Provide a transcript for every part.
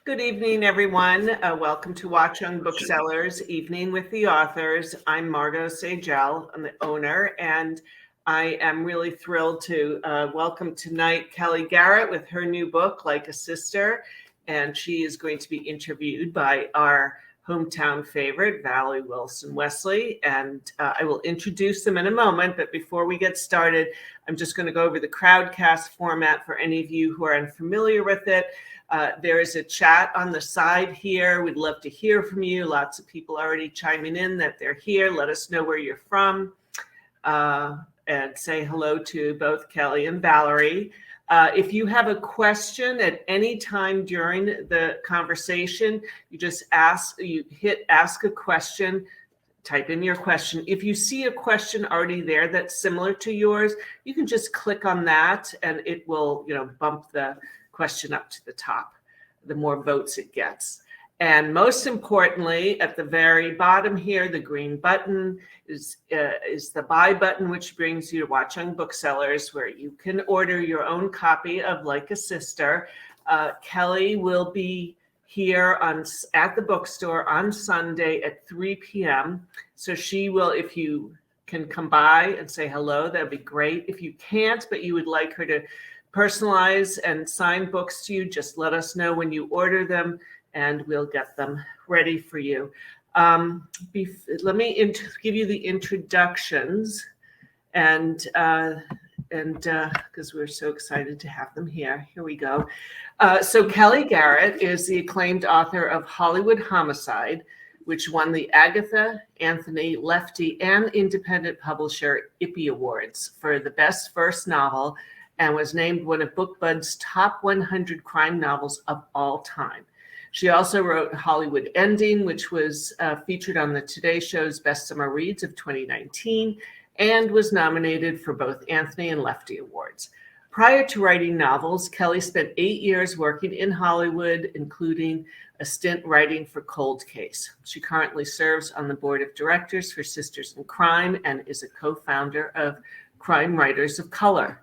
Good evening, everyone. Welcome to Watchung Booksellers, Evening with the Authors. I'm Margot Sagel. I'm the owner, and I am really thrilled to welcome tonight Kellye Garrett with her new book, Like a Sister, and she is going to be interviewed by our hometown favorite, Valerie Wesley, and I will introduce them in a moment, but before we get started, I'm just going to go over the Crowdcast format for any of you who are unfamiliar with it. There is a chat on the side here. We'd love to hear from you. Lots of people already chiming in that they're here. Let us know where you're from and say hello to both Kellye and Valerie. If you have a question at any time during the conversation, you just hit ask a question, type in your question. If you see a question already there that's similar to yours, you can just click on that and it will, bump the question up to the top, the more votes it gets. And most importantly, at the very bottom here, the green button is the buy button, which brings you to Watchung Booksellers, where you can order your own copy of Like a Sister. Kellye will be here at the bookstore on Sunday at 3 p.m. So she will, if you can come by and say hello, that'd be great. If you can't, but you would like her to personalize and sign books to you, just let us know when you order them and we'll get them ready for you. Let me give you the introductions and because we're so excited to have them here. Here we go. So Kellye Garrett is the acclaimed author of Hollywood Homicide, which won the Agatha, Anthony, Lefty, and independent publisher Ippy Awards for the best first novel, and was named one of BookBud's top 100 crime novels of all time. She also wrote Hollywood Ending, which was featured on the Today Show's Best Summer Reads of 2019, and was nominated for both Anthony and Lefty Awards. Prior to writing novels, Kellye spent 8 years working in Hollywood, including a stint writing for Cold Case. She currently serves on the board of directors for Sisters in Crime and is a co-founder of Crime Writers of Color.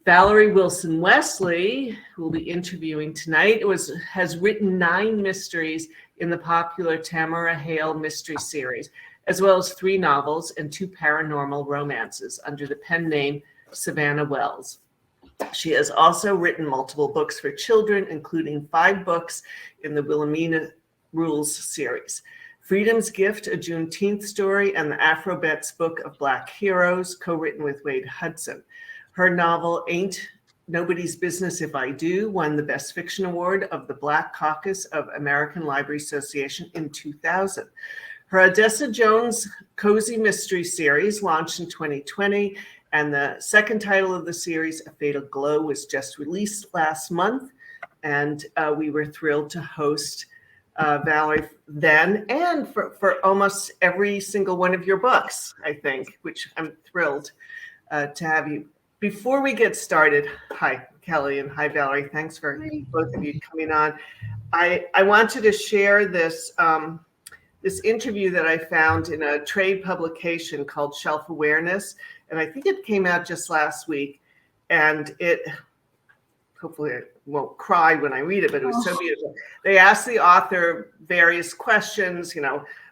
Valerie Wesley, who will be interviewing tonight, has written 9 mysteries in the popular Tamara Hale mystery series, as well as 3 novels and 2 paranormal romances under the pen name Savannah Wells. She has also written multiple books for children, including 5 books in the Wilhelmina Rules series. Freedom's Gift, a Juneteenth story, and the Afro-Bet's Book of Black Heroes, co-written with Wade Hudson. Her novel, Ain't Nobody's Business If I Do, won the Best Fiction Award of the Black Caucus of American Library Association in 2000. Her Odessa Jones Cozy Mystery series launched in 2020, and the second title of the series, A Fatal Glow, was just released last month, and we were thrilled to host Valerie then and for almost every single one of your books, I think, which I'm thrilled to have you. Before we get started, hi, Kellye, and hi, Valerie. Thanks for both of you coming on. I wanted to share this this interview that I found in a trade publication called Shelf Awareness, and I think it came out just last week. And hopefully I won't cry when I read it, but it was so beautiful. They asked the author various questions,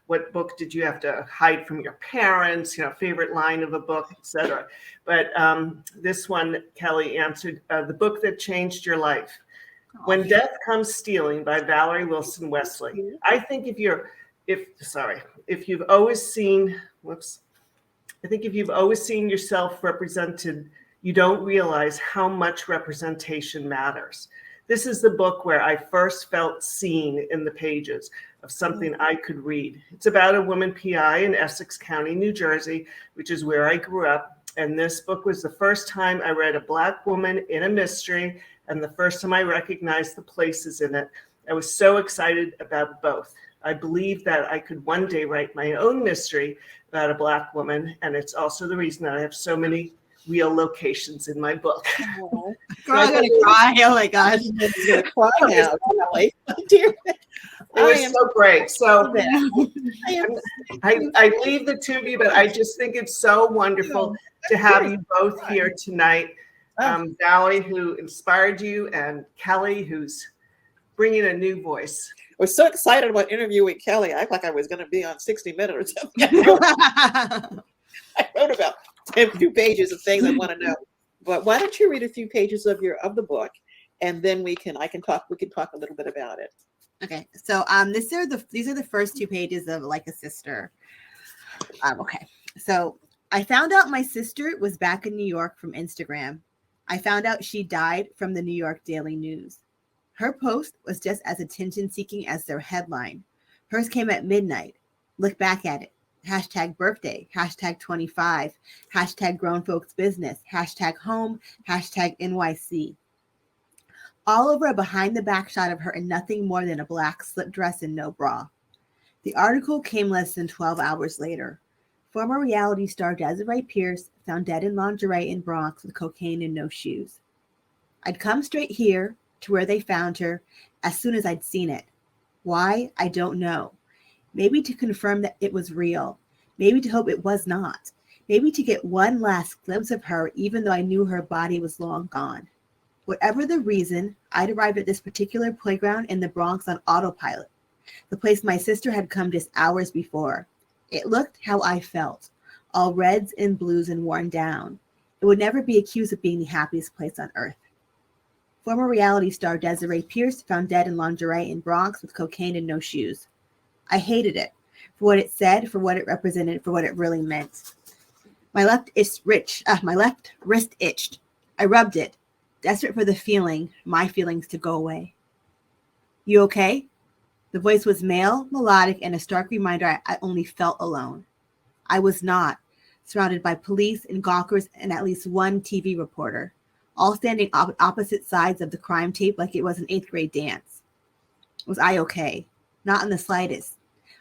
what book did you have to hide from your parents, favorite line of a book, etc. But this one, Kellye answered, the book that changed your life. When Death Comes Stealing by Valerie Wesley. I think if you've always seen yourself represented, you don't realize how much representation matters. This is the book where I first felt seen in the pages of something I could read. It's about a woman PI in Essex County, New Jersey, which is where I grew up. And this book was the first time I read a Black woman in a mystery, and the first time I recognized the places in it. I was so excited about both. I believe that I could one day write my own mystery about a Black woman, and it's also the reason that I have so many real locations in my book. Oh, I'm going to cry. Oh my gosh. I'm going to cry now. It was so great. So I leave the two of you, but I just think it's so wonderful to have you both here tonight. Valerie, who inspired you, and Kellye, who's bring in a new voice. I was so excited about interviewing Kellye. I act like I was going to be on 60 Minutes or something. I wrote about 10 few pages of things I want to know. But why don't you read a few pages of the book, and then we can talk a little bit about it. Okay, so these are the first 2 pages of Like a Sister. Okay, so I found out my sister was back in New York from Instagram. I found out she died from the New York Daily News. Her post was just as attention-seeking as their headline. Hers came at midnight. Look back at it. Hashtag birthday, hashtag 25, hashtag grown folks business, hashtag home, hashtag NYC. All over a behind the back shot of her in nothing more than a black slip dress and no bra. The article came less than 12 hours later. Former reality star Desiree Pierce found dead in lingerie in Bronx with cocaine and no shoes. I'd come straight here to where they found her as soon as I'd seen it. Why? I don't know. Maybe to confirm that it was real. Maybe to hope it was not. Maybe to get one last glimpse of her even though I knew her body was long gone. Whatever the reason, I'd arrived at this particular playground in the Bronx on autopilot, the place my sister had come just hours before. It looked how I felt, all reds and blues and worn down. It would never be accused of being the happiest place on earth. Former reality star Desiree Pierce found dead in lingerie in Bronx with cocaine and no shoes. I hated it, for what it said, for what it represented, for what it really meant. My left wrist itched. I rubbed it, desperate for the feeling, my feelings to go away. You okay? The voice was male, melodic, and a stark reminder I only felt alone. I was not, surrounded by police and gawkers and at least one TV reporter, all standing opposite sides of the crime tape like it was an 8th grade dance. Was I okay? Not in the slightest.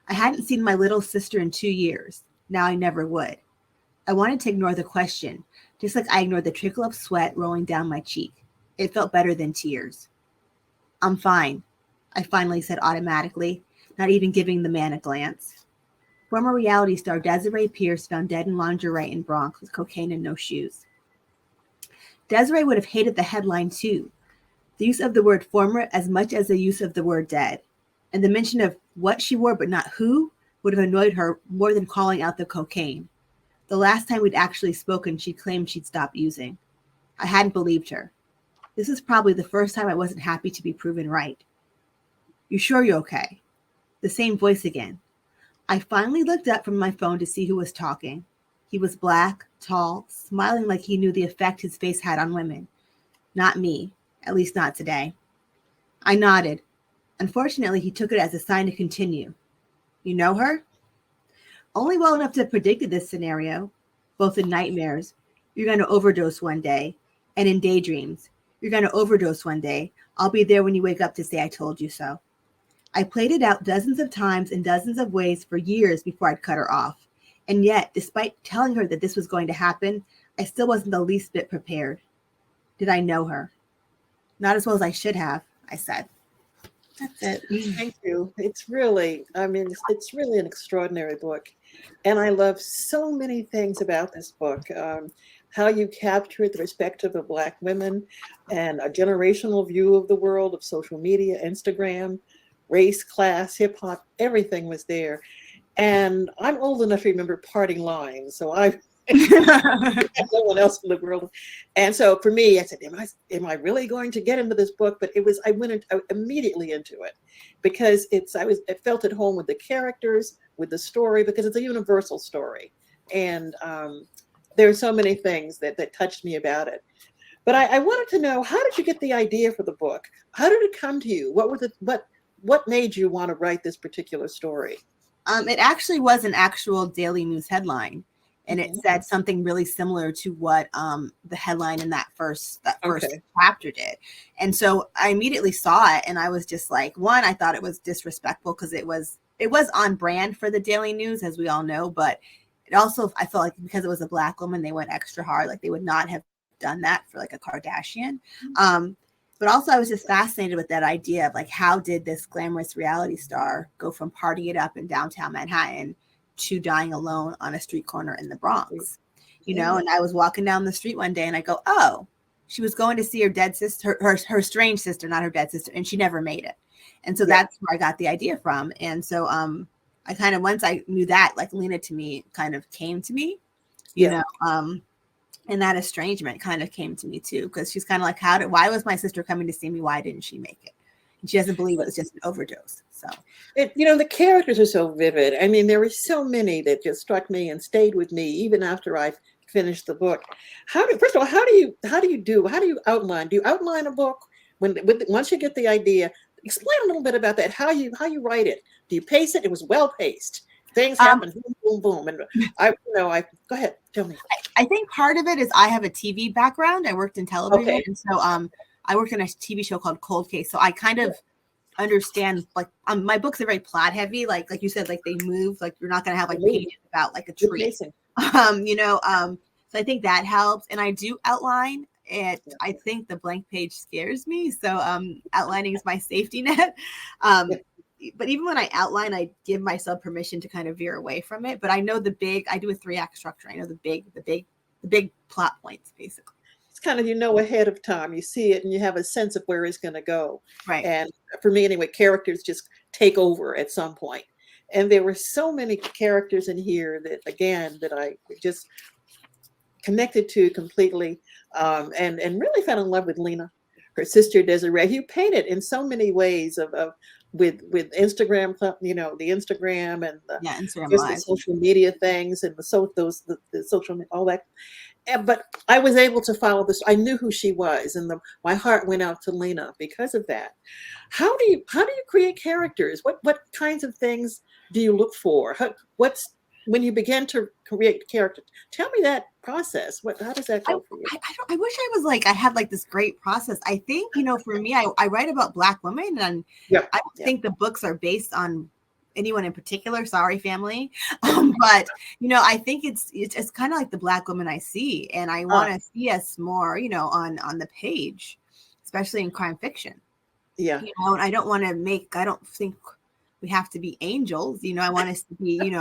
I hadn't seen my little sister in 2 years. Now I never would. I wanted to ignore the question, just like I ignored the trickle of sweat rolling down my cheek. It felt better than tears. I'm fine, I finally said automatically, not even giving the man a glance. Former reality star Desiree Pierce found dead in lingerie in Bronx with cocaine and no shoes. Desiree would have hated the headline too. The use of the word former as much as the use of the word dead. And the mention of what she wore but not who would have annoyed her more than calling out the cocaine. The last time we'd actually spoken, she claimed she'd stopped using. I hadn't believed her. This was probably the first time I wasn't happy to be proven right. You sure you're okay? The same voice again. I finally looked up from my phone to see who was talking. He was black, tall, smiling like he knew the effect his face had on women. Not me, at least not today. I nodded. Unfortunately, he took it as a sign to continue. You know her? Only well enough to have predicted this scenario, both in nightmares. You're going to overdose one day, and in daydreams. You're going to overdose one day. I'll be there when you wake up to say I told you so. I played it out dozens of times in dozens of ways for years before I'd cut her off. And yet, despite telling her that this was going to happen, I still wasn't the least bit prepared. Did I know her? Not as well as I should have, I said. That's it. Thank you. It's really an extraordinary book. And I love so many things about this book. How you captured the perspective of Black women and a generational view of the world, of social media, Instagram, race, class, hip hop, everything was there. And I'm old enough to remember parting lines. So I no one else in the world. And so for me, I said, am I really going to get into this book? But I went immediately into it because I felt at home with the characters, with the story, because it's a universal story. And there are so many things that touched me about it. But I wanted to know, how did you get the idea for the book? How did it come to you? What made you want to write this particular story? It actually was an actual Daily News headline. And it said something really similar to what the headline in that first chapter did. And so I immediately saw it and I was just like, one, I thought it was disrespectful because it was on brand for the Daily News, as we all know, but it also, I felt like because it was a Black woman, they went extra hard. Like they would not have done that for like a Kardashian. But also I was just fascinated with that idea of like, how did this glamorous reality star go from partying it up in downtown Manhattan to dying alone on a street corner in the Bronx, And I was walking down the street one day and I go, oh, she was going to see her dead sister, her strange sister, not her dead sister. And she never made it. And so that's where I got the idea from. And so I kind of, once I knew that, like Lena to me kind of came to me, you know, and that estrangement kind of came to me too, because she's kind of like, why was my sister coming to see me? Why didn't she make it? And she doesn't believe it was just an overdose. So, the characters are so vivid. I mean, there were so many that just struck me and stayed with me even after I finished the book. First of all, how do you outline? Do you outline a book once you get the idea? Explain a little bit about that. How you write it? Do you pace it? It was well paced. Things happen, boom, boom, boom. And go ahead, tell me. I think part of it is I have a TV background. I worked in television, Okay. and so I worked on a TV show called Cold Case. So I kind of understand, like, my books are very plot heavy. Like you said, like they move. Like you're not gonna have like pages about like a tree. So I think that helps, and I do outline it. I think the blank page scares me, so outlining is my safety net. But even when I outline, I give myself permission to kind of veer away from it. But I know I do a 3-act structure. I know the big plot points, basically. It's kind of, ahead of time. You see it and you have a sense of where it's going to go. Right. And for me, anyway, characters just take over at some point. And there were so many characters in here that I just connected to completely, and really fell in love with Lena, her sister Desiree. You painted in so many ways with Instagram, the Instagram and the social media things and the social, all that. But I was able to follow this. I knew who she was, and my heart went out to Lena because of that. How do you create characters? What kinds of things do you look for? When you begin to create characters? Tell me that process. How does that go for you? I wish I had like this great process. I think, for me, I write about Black women, and I don't think the books are based on anyone in particular. Sorry, family. But I think it's kind of like the Black women I see, and I want to see us more, on the page, especially in crime fiction. Yeah. And I don't think we have to be angels. I want us to be,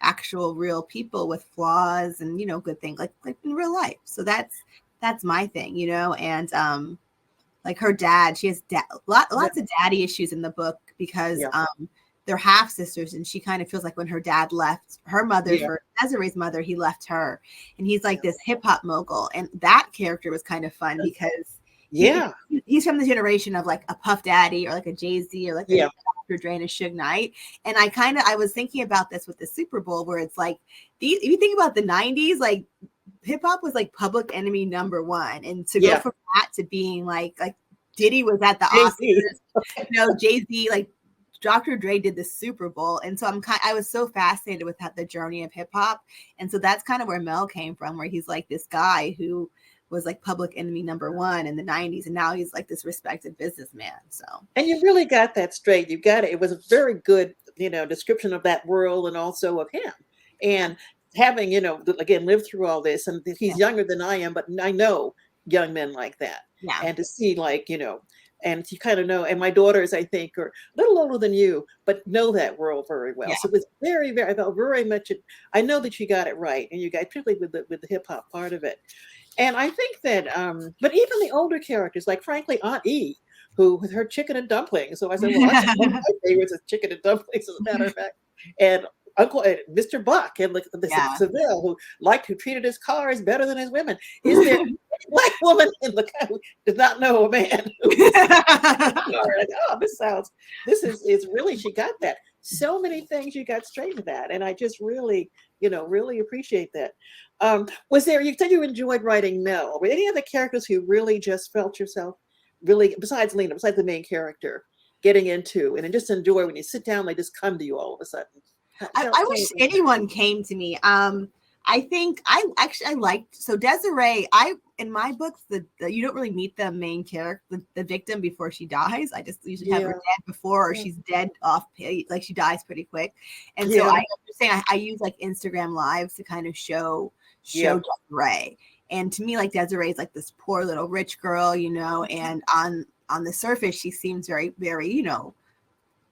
actual real people with flaws and good things like in real life. So that's my thing, and like her dad, she has lots of daddy issues in the book because they're half sisters, and she kind of feels like when her dad left her mother for Desiree's mother, he left her, and he's like this hip hop mogul, and that character was kind of fun because he's from the generation of like a Puff Daddy or like a Jay-Z or like a Dr. Dre and a Suge Knight. And I was thinking about this with the Super Bowl, where it's like, if you think about the 90s, like hip hop was like Public Enemy #1. And to go from that to being like Diddy was at the Oscars, Jay-Z, like Dr. Dre did the Super Bowl. And so I was so fascinated with the journey of hip hop. And so that's kind of where Mel came from, where he's like this guy who was like Public Enemy #1 in the 90s, and now he's like this respected businessman. So, and you really got that straight. You got it. It was a very good, description of that world and also of him. And having, again, lived through all this, and he's younger than I am, but I know young men like that. Yeah. And to see and you kind of know, and my daughters, I think, are a little older than you, but know that world very well. Yeah. So it was very, very, I felt very much, I know that you got it right. And you got, particularly with the hip hop part of it. And I think that, but even the older characters, like frankly, Aunt E, who with her chicken and dumplings. So I said, well, that's one of my favorites is chicken and dumplings, as a matter of fact. And Uncle Mr. Buck and the Seville, who treated his cars better than his women. Is there a Black woman in the car who does not know a man? This is really, she got that. So many things you got straight to that. And I just really, really appreciate that. Was there, you said you enjoyed writing Mel. Were any other characters who really just felt yourself really, besides Lena, besides the main character, getting into and just enjoy when you sit down, they just come to you all of a sudden? I wish anyone came to me. I think I liked, so Desiree, in my books, you don't really meet the main character, the victim before she dies. I just usually have her dead before, or she's dead off, like she dies pretty quick. And so I use like Instagram lives to kind of show Desiree. And to me, like Desiree is like this poor little rich girl, and on the surface, she seems very, very,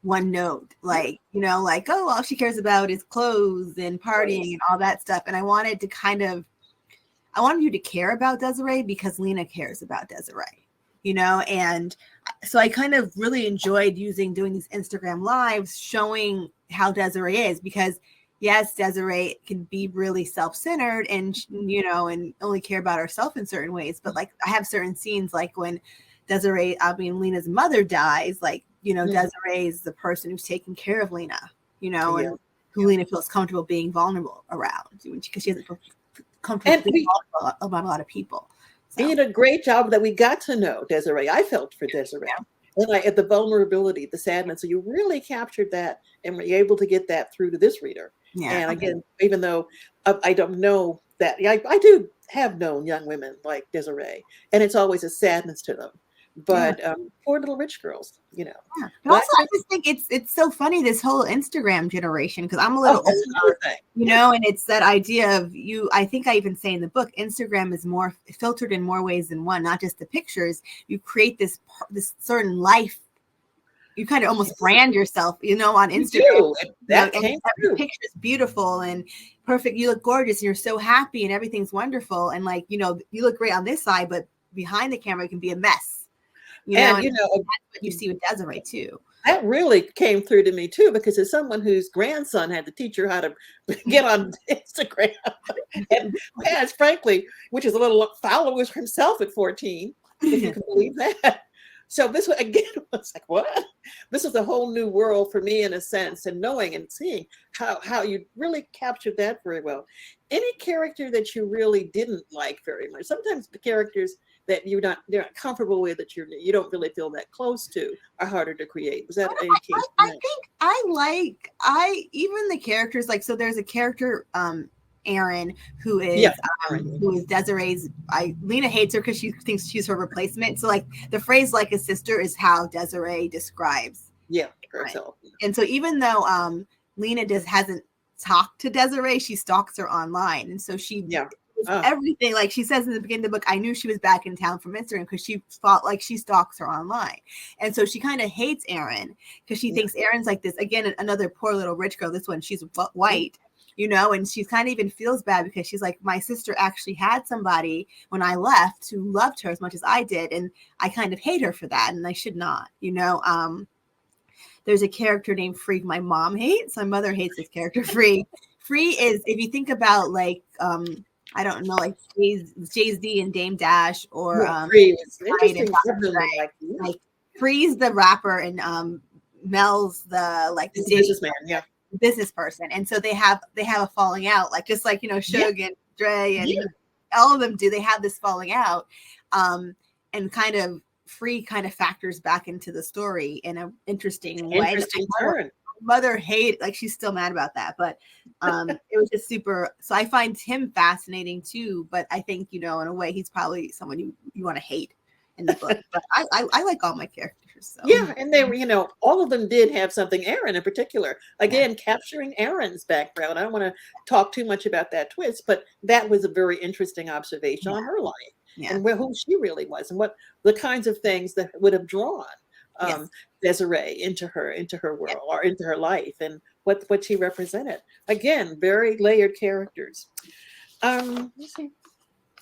one note, like, oh, all she cares about is clothes and partying and all that stuff. And I wanted you to care about Desiree because Lena cares about Desiree, and so I kind of really enjoyed doing these Instagram lives showing how Desiree is, because yes, Desiree can be really self-centered and, and only care about herself in certain ways. But like, I have certain scenes, like when Lena's mother dies, like, Desiree is the person who's taking care of Lena, and who Lena feels comfortable being vulnerable around, because she doesn't feel comfortable being vulnerable about a lot of people. So. He did a great job that we got to know Desiree. I felt for Desiree. And at the vulnerability, the sadness. So you really captured that and were able to get that through to this reader. Yeah. And again, even though I don't know that, I do have known young women like Desiree, and it's always a sadness to them. But poor little rich girls, Yeah. But also, I just think it's so funny, this whole Instagram generation, because I'm a little older, and it's that idea of I think I even say in the book, Instagram is more filtered in more ways than one, not just the pictures. You create this certain life. You kind of almost brand yourself, on Instagram. That came through. Every picture is beautiful and perfect. You look gorgeous and you're so happy and everything's wonderful. And like, you look great on this side, but behind the camera it can be a mess. And that's what you see with Desiree too. That really came through to me too, because as someone whose grandson had to teach her how to get on Instagram, and has, frankly, which is a little followers himself at 14, if you can believe that. So this again was like, what? This is a whole new world for me in a sense, and knowing and seeing how you really captured that very well. Any character that you really didn't like very much? Sometimes the characters that they're not comfortable with, that you don't really feel that close to, are harder to create. Was that any case? I think even the characters, like, so there's a character, Erin, who is Desiree's. Lena hates her because she thinks she's her replacement. So like the phrase "like a sister" is how Desiree describes herself. Right? And so even though Lena hasn't talked to Desiree, she stalks her online, and so she everything, like she says in the beginning of the book, I knew she was back in town from Instagram because she felt like she stalks her online, and so she kind of hates Erin because she thinks Erin's like this, again, another poor little rich girl. This one, she's white. And she kind of even feels bad because she's like, my sister actually had somebody when I left who loved her as much as I did. And I kind of hate her for that. And I should not, there's a character named Free my mom hates. My mother hates this character, Free. Free is, if you think about like, I don't know, like Jay's D and Dame Dash, or Free. Like Free's the rapper and Mel's the businessman, business person, and so they have a falling out, like just like Suge and Dre and all of them do. They have this falling out, and kind of Free kind of factors back into the story in an interesting way. Mother hate, like she's still mad about that, but it was just super. So I find him fascinating too, but I think in a way he's probably someone you want to hate in the book. But I like all my characters. So. Yeah, and they were, all of them did have something. Erin in particular, again, capturing Erin's background. I don't want to talk too much about that twist, but that was a very interesting observation on her life and who she really was, and what the kinds of things that would have drawn Desiree into her world or into her life, and what she represented. Again, very layered characters. Let's see.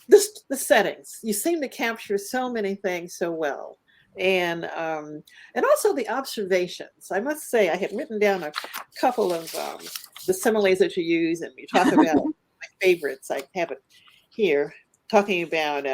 The settings. You seem to capture so many things so well. And also the observations. I must say, I had written down a couple of the similes that you use, and you talk about my favorites. I have it here, talking about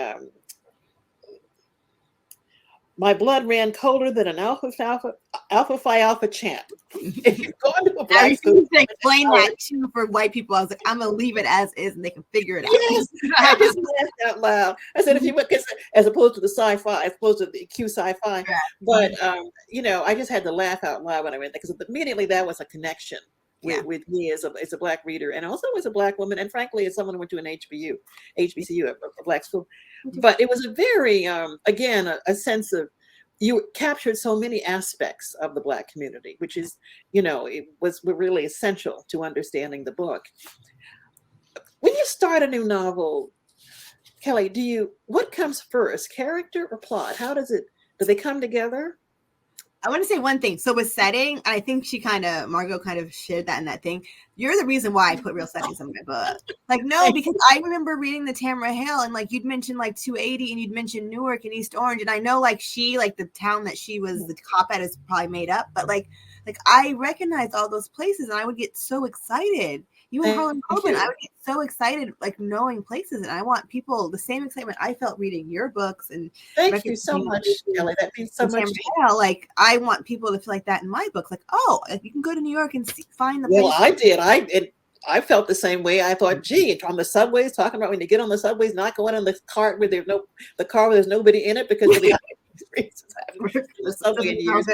my blood ran colder than an alpha phi alpha chant. If you're going to a black school, to explain that too for white people. I was like, I'm gonna leave it as is, and they can figure it out. Yes, I just laughed out loud. I said, if you look, as opposed to the sci-fi, as opposed to the Q sci-fi, but I just had to laugh out loud when I read that, because immediately that was a connection with me as a black reader, and also as a black woman, and frankly, as someone who went to an HBCU, a black school. But it was a very, again, a sense of, you captured so many aspects of the Black community, which is, it was really essential to understanding the book. When you start a new novel, Kellye, what comes first, character or plot? Do they come together? I want to say one thing. So with setting, I think Margot kind of shared that in that thing. You're the reason why I put real settings in my book. Like, no, because I remember reading the Tamara Hill and like you'd mentioned like 280 and you'd mentioned Newark and East Orange. And I know like the town that she was the cop at is probably made up, but like I recognized all those places and I would get so excited. You and Harlan Coben, I would get so excited, like knowing places, and I want people the same excitement I felt reading your books. And thank you so much, Kellye. That means so much. Like I want people to feel like that in my books. Like, oh, you can go to New York and find the. Well, I did. I felt the same way. I thought, gee, on the subways, talking about when you get on the subways, not going in the car where there's nobody in it because of the the subway years.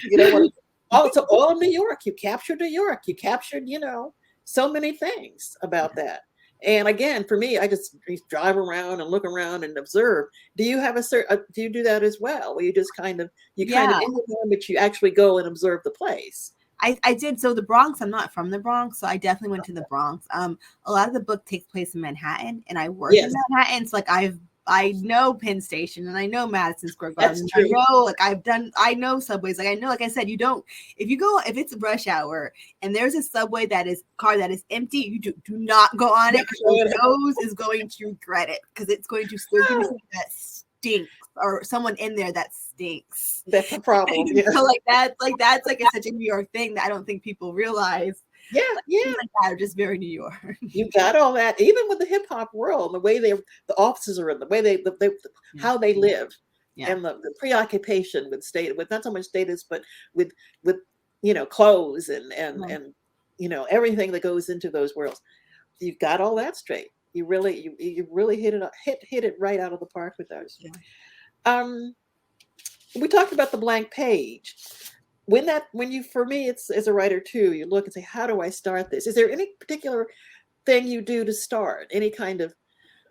You know, also all New York. You captured New York. You captured, so many things about that. And again, for me, I just drive around and look around and observe. Do you have do you do that as well? Where you just kind of in the room, but you actually go and observe the place? I did. So the Bronx, I'm not from the Bronx, so I definitely went to the Bronx. A lot of the book takes place in Manhattan, and I work in Manhattan. So like I know Penn Station and I know Madison Square Garden. I know I know subways. Like I know, like I said, if it's rush hour and there's a subway that is empty, you do not go on it because your nose is going to regret it because it's going to something that stinks or someone in there that stinks. That's a problem. Yeah. So that's such a New York thing that I don't think people realize. Yeah. Things like that are just very New York. You got all that, even with the hip hop world, the way the offices are in, the way how they live, and the preoccupation with not so much status, but with clothes and everything that goes into those worlds. You've got all that straight. You really hit it right out of the park with those. Yeah. We talked about the blank page. For me, it's as a writer too, you look and say, how do I start this? Is there any particular thing you do to start? Any kind of,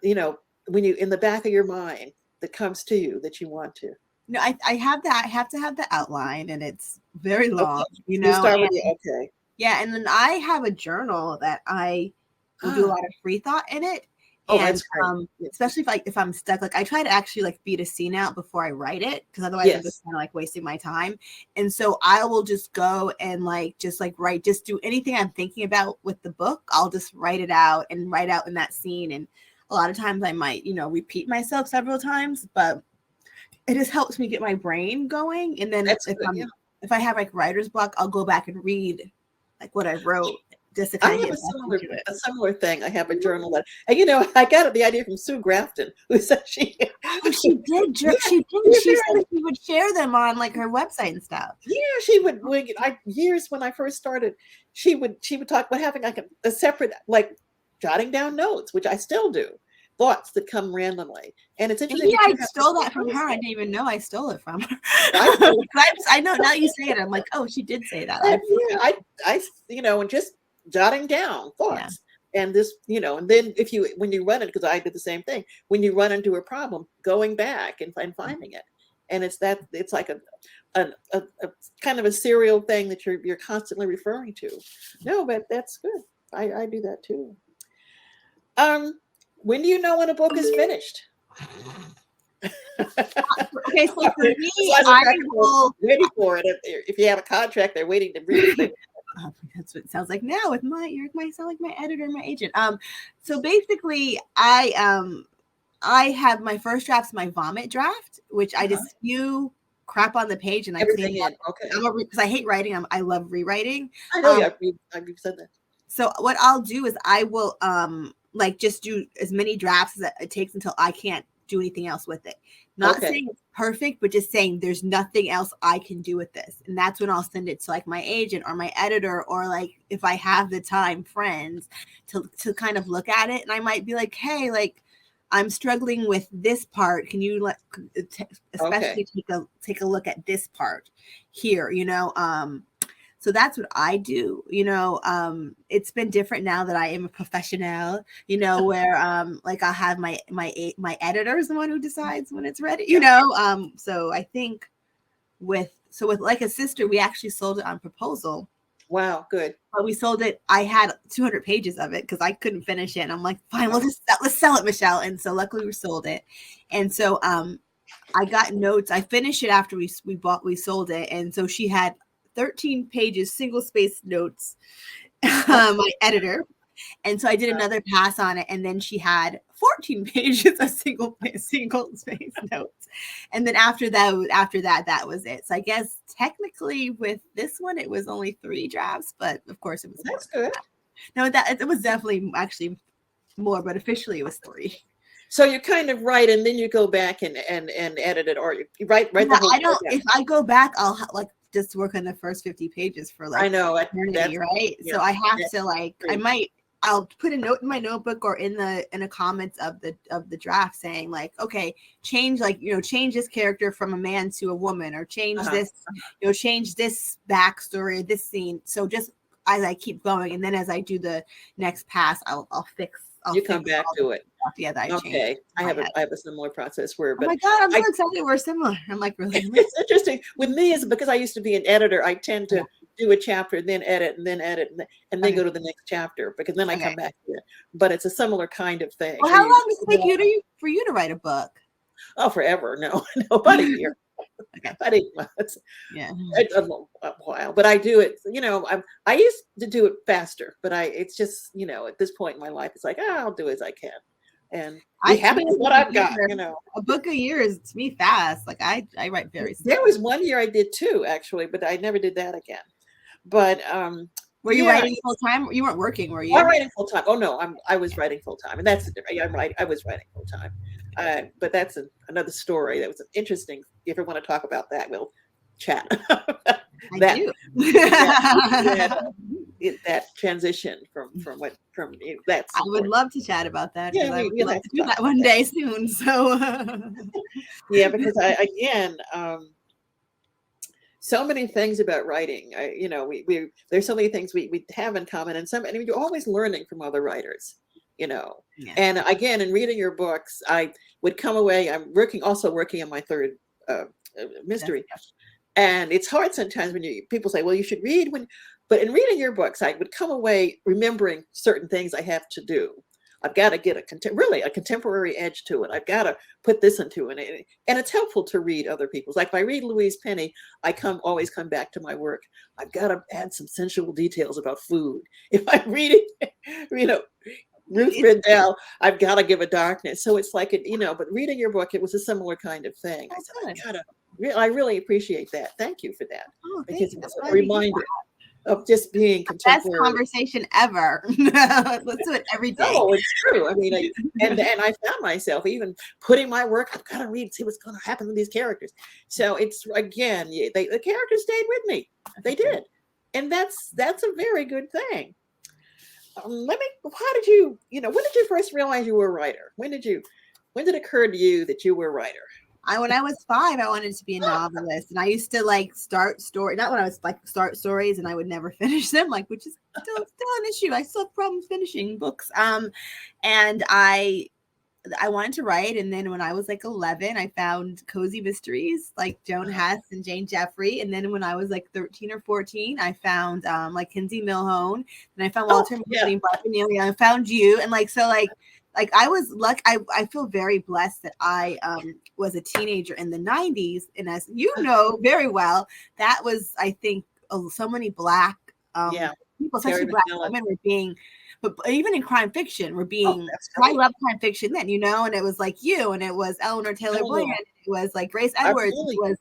when you in the back of your mind that comes to you that you want to? No, I have that. I have to have the outline, and it's very long. Okay. You start with okay. Yeah, and then I have a journal that I will do a lot of free thought in it. Oh, and that's great. Especially if I'm stuck, like I try to actually beat a scene out before I write it, because otherwise I'm just kind of wasting my time. And so I will just go and write, just do anything I'm thinking about with the book. I'll just write it out and write out in that scene. And a lot of times I might, repeat myself several times, but it just helps me get my brain going. And then if I have writer's block, I'll go back and read what I wrote. Just to I have a similar thing. I have a journal that, and I got the idea from Sue Grafton, who said she did. She said she would share them on her website and stuff. Yeah, she would. Years when I first started, she would talk about having a separate jotting down notes, which I still do. Thoughts that come randomly, and it's interesting. Yeah, I stole that from her. I didn't even know I stole it from her. I know now you say it. I'm like, oh, she did say that. And just jotting down thoughts, and this, and then when you run it, because I did the same thing. When you run into a problem, going back and finding it, and it's like a kind of a serial thing that you're constantly referring to. No, but that's good. I do that too. When do you know when a book is finished? Okay, so for me, waiting for it. If you have a contract, they're waiting to read it. That's what it sounds like now with you might sound like my editor and my agent. So basically I have my first draft's my vomit draft, which I just spew crap on the page and I clean it. Okay. Because I hate writing. I love rewriting. I know you've said that. So what I'll do is I will just do as many drafts as it takes until I can't do anything else with it. Not saying it's perfect, but just saying there's nothing else I can do with this. And that's when I'll send it to my agent or my editor, or if I have the time, friends to kind of look at it. And I might be like, hey, I'm struggling with this part. Can you especially take a look at this part here, So that's what I do, it's been different now that I am a professional, where I'll have my editor is the one who decides when it's ready, So I think with Like a Sister, we actually sold it on proposal. Wow, good. But we sold it. I had 200 pages of it because I couldn't finish it. And I'm like, fine, let's sell it, Michelle. And so luckily we sold it. And so I got notes. I finished it after we sold it, and so she had 13 pages, single space notes. My editor, and so I did another pass on it, and then she had 14 pages of single space notes, and then after that was it. So I guess technically with this one it was only 3 drafts, but of course it was That's good. No, that it was definitely actually more, but officially it was 3. So you kind of write and then you go back and edit it, or you write Yeah, the whole I don't. book. If I go back, I'll like just work on the first 50 pages for like I know eternity, right? yeah, So I have to true. I'll put a note in my notebook or in the comments of the draft saying like, okay, change change this character from a man to a woman, or change this, change this backstory, this scene. So just as I keep going, and then as I do the next pass, I'll fix. You come back to it. Yeah, that I changed. Okay, I have a similar process where. Oh my God, I'm so excited we're similar. I'm like, really? It's interesting with me is because I used to be an editor. I tend to do a chapter, and then edit, and then go to the next chapter, because then I come back to it. But it's a similar kind of thing. Well, how long does it take for you to write a book? Oh, forever. No, about a year. About 8 months. Yeah, a while. But I do it. I used to do it faster, but it's just at this point in my life, it's like I'll do as I can, and be happy with what I've got. A book a year is to me fast. Like I write very slow. There was one year I did 2 actually, but I never did that again. But were you writing full time? You weren't working, were you? I'm writing full time. Oh no, I was writing full time, and that's the difference. I was writing full time, but that's another story. That was interesting. If you want to talk about that, we'll chat. I do. That transition from that. I would love to chat about that. Yeah, I would love to do that one day soon. So yeah, because so many things about writing. There's so many things we have in common, and you're always learning from other writers. Yeah. And again, in reading your books, I would come away. I'm also working on my 3rd mystery, and it's hard sometimes when people say, "Well, you should read." But in reading your books, I would come away remembering certain things I have to do. I've got to get a contemporary edge to it. I've got to put this into it. And it's helpful to read other people's. Like if I read Louise Penny, I always come back to my work. I've got to add some sensual details about food. If I'm reading, Ruth Rendell, I've got to give a darkness. So it's like but reading your book, it was a similar kind of thing. I said, I really appreciate that. Thank you for that. Oh, because it's a reminder of just being contemporary. Best conversation ever. Let's do it every day. No, it's true. I mean, and I found myself even putting my work. I've got to read, see what's going to happen with these characters. So it's again, the characters stayed with me. They did, and that's a very good thing. How did you? When did you first realize you were a writer? When did it occur to you that you were a writer? When I was 5, I wanted to be a novelist, and I used to start stories. Not when I was start stories, and I would never finish them, which is still an issue. I still have problems finishing books. And I wanted to write, and then when I was 11, I found cozy mysteries like Joan Hess and Jane Jeffrey, and then when I was 13 or 14, I found Kinsey Milhone, and I found Walter Mitty and Barbara Neely, and I found you, and I was I feel very blessed that I was a teenager in the 90s, and as you know very well, that was I think so many Black people, especially Black women, were being. But even in crime fiction, we're being. I love crime fiction then, and it was you, and it was Eleanor Taylor Bland, it was Grace Edwards, it was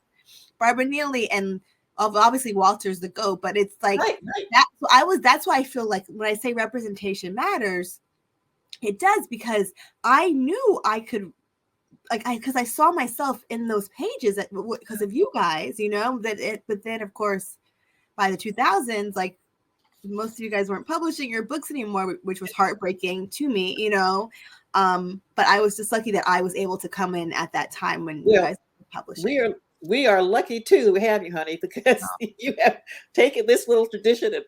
Barbara Neely, and obviously Walter's the GOAT. But it's that. So that's why I feel when I say representation matters, it does, because I knew I could, because I saw myself in those pages because of you guys, But then of course, by the 2000s, most of you guys weren't publishing your books anymore, which was heartbreaking to me, but I was just lucky that I was able to come in at that time when you guys were publishing. We are lucky too that we have you, honey, because you have taken this little tradition and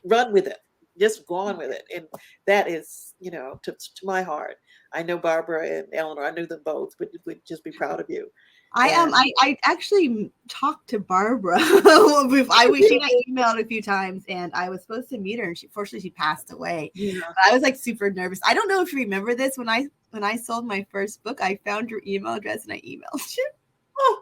run with it, just gone with it. And that is, to my heart. I know Barbara and Eleanor, I knew them both, would just be proud of you. I actually talked to Barbara. She got emailed a few times, and I was supposed to meet her, and fortunately she passed away. Yeah. I was super nervous. I don't know if you remember this. When I sold my first book, I found your email address and I emailed you. oh,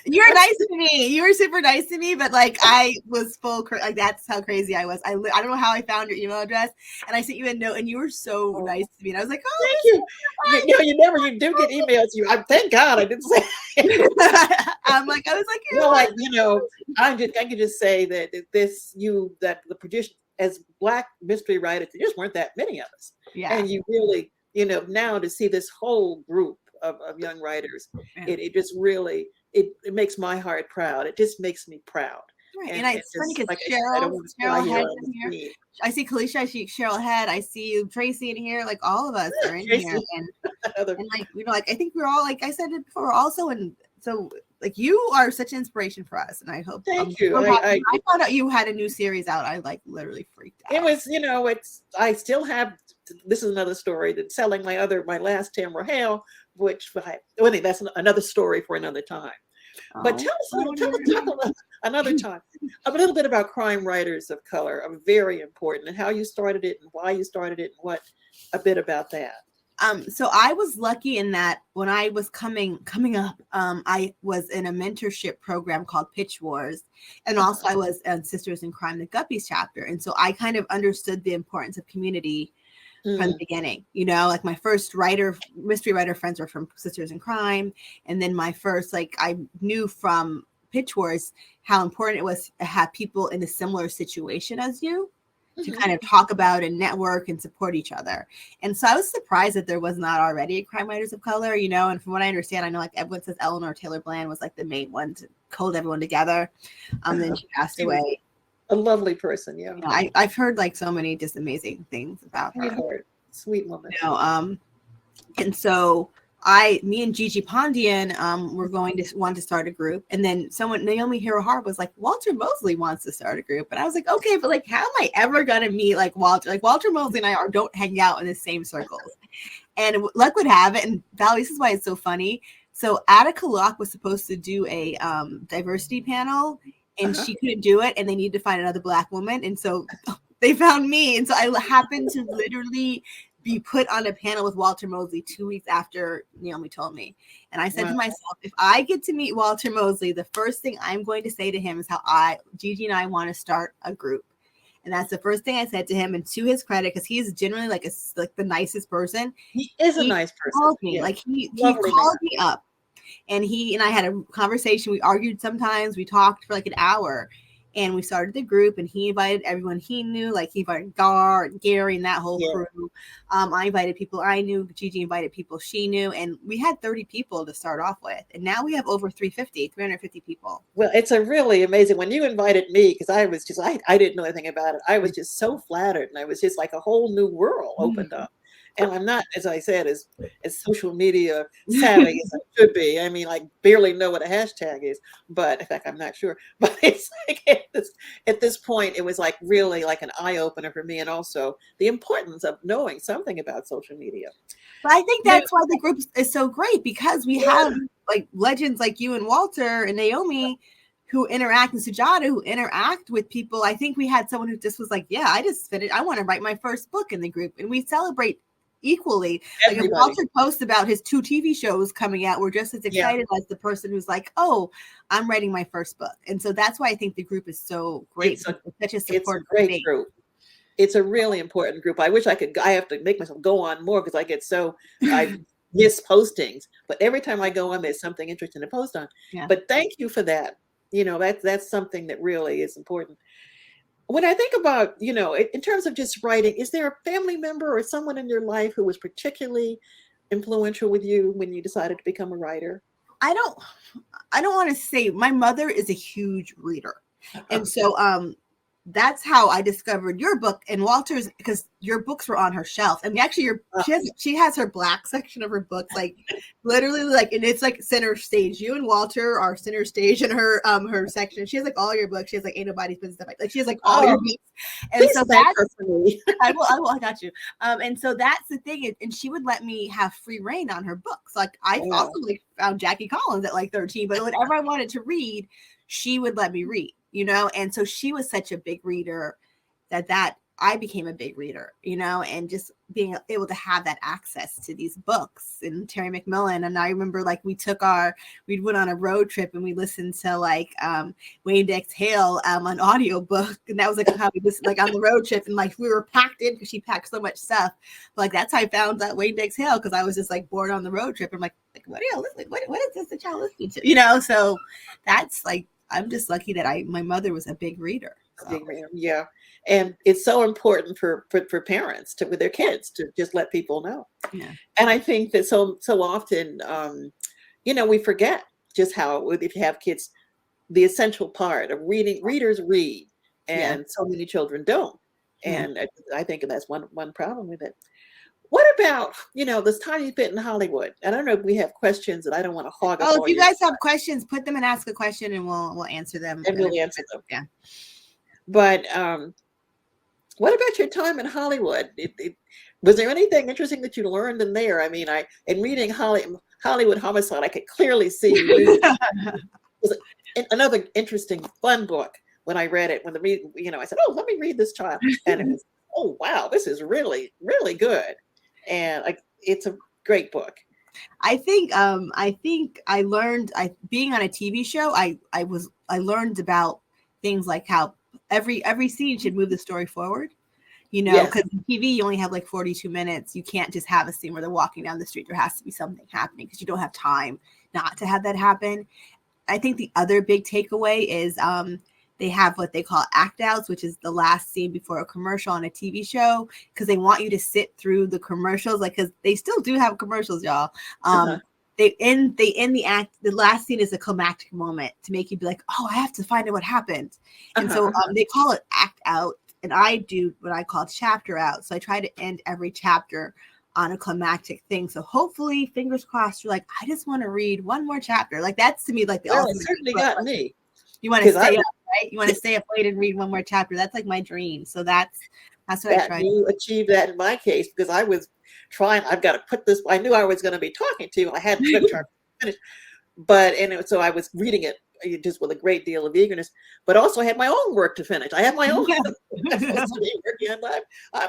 You're nice to me. You were super nice to me, but like I was like that's how crazy I was. I don't know how I found your email address, and I sent you a note, and you were so nice to me. And I was like, oh, thank you. You do get emails. Thank God I didn't say. I was like, Well, I can just say that that the tradition as Black mystery writers, there just weren't that many of us. yeah. And you really, now to see this whole group of young writers, Yeah. it just really, it makes my heart proud. It just makes me proud. Right. And it's funny because like Cheryl Head in here. I see Kalisha, I see Cheryl Head, I see you, Tracy in here. Like all of us are in here. And like I think we're all, like I said it before, we're also in. So like you are such an inspiration for us, and I hope. Thank you. I found out you had a new series out. I like literally freaked out. It was, I still have. This is another story that's selling my last Tamara Hale, that's another story for another time. But tell us another time a little bit about crime writers of color. Very important, and how you started it, and why you started it, and a bit about that. So I was lucky in that when I was coming up, I was in a mentorship program called Pitch Wars, and also I was in Sisters in Crime, the Guppies chapter, and so I kind of understood the importance of community from the beginning. Like my first mystery writer friends were from Sisters in Crime, and then my first, I knew from Pitch Wars how important it was to have people in a similar situation as you to kind of talk about and network and support each other. And so I was surprised that there was not already a crime writers of color, and from what I understand, I know everyone says Eleanor Taylor Bland was the main one to hold everyone together. Then she passed away. A lovely person, yeah. I've heard so many just amazing things about her. Sweet woman. And so me and Gigi Pondian were want to start a group, and then Naomi Hirohara was like, Walter Mosley wants to start a group, and I was like, okay, but how am I ever gonna meet Walter? Walter Mosley and I don't hang out in the same circles. And luck would have it, and Valerie, this is why it's so funny. So Attica Locke was supposed to do a diversity panel, and she couldn't do it, and they needed to find another Black woman, and so they found me, and so I happened to literally be put on a panel with Walter Mosley 2 weeks after Naomi told me. And I said to myself, if I get to meet Walter Mosley, the first thing I'm going to say to him is how Gigi and I want to start a group. And that's the first thing I said to him. And to his credit, because he's generally the nicest person. He is a nice person. Called me. Yeah. He called me up. And he and I had a conversation. We argued sometimes. We talked for an hour. And we started the group, and he invited everyone he knew. He invited Gar and Gary and that whole crew. I invited people I knew. Gigi invited people she knew. And we had 30 people to start off with. And now we have over 350 people. Well, it's a really amazing. When you invited me, because I was just, I didn't know anything about it. I was just so flattered. And I was just a whole new world opened up. And I'm not, as I said, as social media savvy as I should be. I mean, barely know what a hashtag is, but in fact, I'm not sure. But it's at this point, it was really an eye opener for me, and also the importance of knowing something about social media. But I think that's why the group is so great, because we have legends like you and Walter and Naomi who interact, and Sujata who interact with people. I think we had someone who just was I just finished, I want to write my first book in the group, and we celebrate equally. If Walter posts about his 2 TV shows coming out, we're just as excited as the person who's oh, I'm writing my first book. And so that's why I think the group is so great. It's such a support. It's a great group. It's a really important group. I wish I have to make myself go on more, because I get I miss postings. But every time I go on, there's something interesting to post on. Yeah. But thank you for that. That's something that really is important. When I think about, in terms of just writing, is there a family member or someone in your life who was particularly influential with you when you decided to become a writer? I don't want to say. My mother is a huge reader. And so that's how I discovered your book and Walter's, because your books were on her shelf. And actually she has her Black section of her books, literally and it's center stage. You and Walter are center stage in her section. She has all your books. She has Ain't Nobody's Business stuff. She has all your books. And so that's I will, I got you. And so that's the thing. And she would let me have free reign on her books. I also found Jackie Collins at 13, but whatever I wanted to read, she would let me read. And so she was such a big reader that I became a big reader, and just being able to have that access to these books and Terry McMillan. And I remember like we went on a road trip and we listened to like Wayne Dykes Hale on audiobook. And that was like how we listened like on the road trip, and like we were packed in because she packed so much stuff. But like that's how I found that Wayne Dykes Hale, because I was just like bored on the road trip. I'm like what are y'all listening? What is this that y'all listening to? So that's like, I'm just lucky that my mother was a big reader. So. Yeah. And it's so important for parents with their kids to just let people know. Yeah. And I think that so often, we forget just how, if you have kids, the essential part of readers read, and so many children don't. And I think that's one problem with it. What about, this tiny bit in Hollywood? I don't know if we have questions, and I don't want to hog up. If you guys have questions, put them and ask a question, and we'll answer them. And we'll answer them. Yeah. But what about your time in Hollywood? Was there anything interesting that you learned in there? I mean, in reading Hollywood Homicide, I could clearly see you. Was another interesting, fun book. When I read it, I said, "Oh, let me read this child," and it was, "Oh, wow, this is really, really good," and it's a great book. I think I learned, being on a TV show, I learned about things like how every scene should move the story forward, because in TV you only have like 42 minutes. You can't just have a scene where they're walking down the street. There has to be something happening because you don't have time not to have that happen. I think the other big takeaway is they have what they call act outs, which is the last scene before a commercial on a TV show, because they want you to sit through the commercials, like, because they still do have commercials, y'all. They end the act. The last scene is a climactic moment to make you be like, oh, I have to find out what happened. And so they call it act out, and I do what I call chapter out. So I try to end every chapter on a climactic thing. So hopefully, fingers crossed, you're like, I just want to read one more chapter. Like that's to me like the ultimate. It certainly got me. You want to stay up, right? You want to stay up late and read one more chapter. That's like my dream. So that's what I tried. You achieved that in my case, because I was trying. I've got to put this. I knew I was going to be talking to you. I had to finish, so I was reading it just with a great deal of eagerness. But also I had my own work to finish. I have my own work, and I'm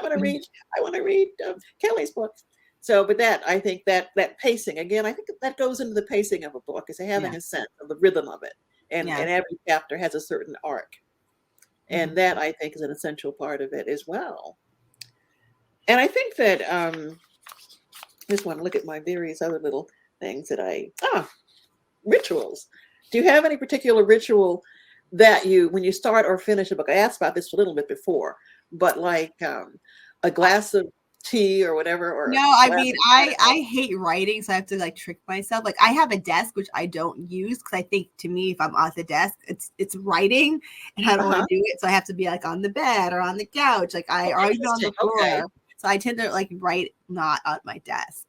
going to read. I want to read Kellye's book. So, but I think that pacing again. I think that goes into the pacing of a book, is having a sense of the rhythm of it. And every chapter has a certain arc. And that, I think, is an essential part of it as well. And I think that just want to look at my various other little things that rituals. Do you have any particular ritual that when you start or finish a book? I asked about this a little bit before, but like a glass of tea or whatever? Or no, I mean, I hate writing, so I have to like trick myself. Like I have a desk which I don't use because I think, to me, if I'm at the desk, it's writing, and I don't want to do it, so I have to be like on the bed or on the couch, like or even on the floor. Okay. So I tend to like write not on my desk.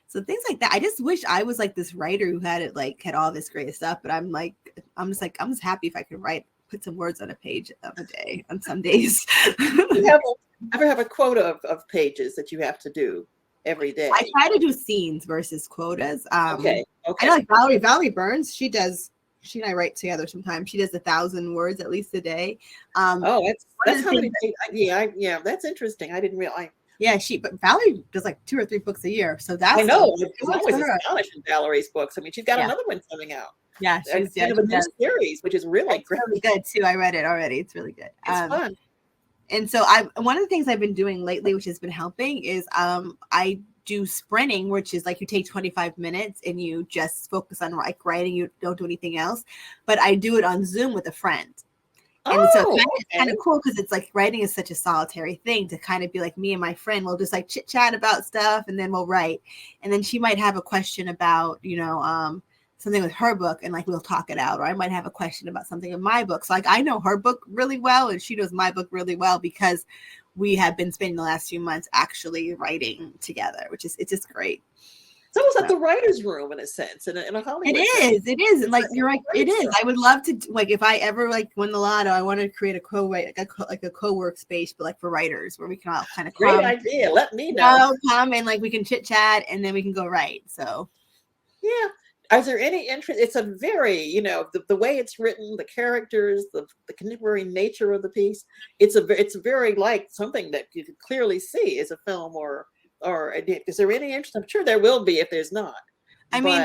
So things like that. I just wish I was like this writer who had all this great stuff, but I'm just happy if I could put some words on a page of a day on some days. Ever have a quota of pages that you have to do every day? I try to do scenes versus quotas. Okay. I know like Valerie Burns, she and I write together sometimes. She does 1,000 words at least a day. That's how many. Yeah, that's interesting. I didn't realize. Yeah, but Valerie does like 2 or 3 books a year. So that's, I know. I'm always astonished in Valerie's books. I mean, she's got another one coming out. Yeah, she's a new series, which is really great. Really good too. I read it already. It's really good. It's fun. And so one of the things I've been doing lately, which has been helping, is I do sprinting, which is like you take 25 minutes and you just focus on like writing. You don't do anything else. But I do it on Zoom with a friend. And so it's kind of cool because it's like writing is such a solitary thing to kind of be like me and my friend. We'll just like chit chat about stuff and then we'll write. And then she might have a question about, something with her book and like we'll talk it out. Or I might have a question about something in my book. So like I know her book really well and she knows my book really well because we have been spending the last few months actually writing together, it's just great. So it's like the writer's room in a sense, in a Hollywood. It is. And like you're right, it is. I would love to, like, if I ever like win the lotto, I want to create a co-work space, but like for writers, where we can all kind of great idea. Let me know. Come and like we can chit chat, and then we can go write. So yeah, Is there any interest? It's a very, the way it's written, the characters, the contemporary nature of the piece. It's very like something that you can clearly see as a film is there any interest? I'm sure there will be if there's not. I mean,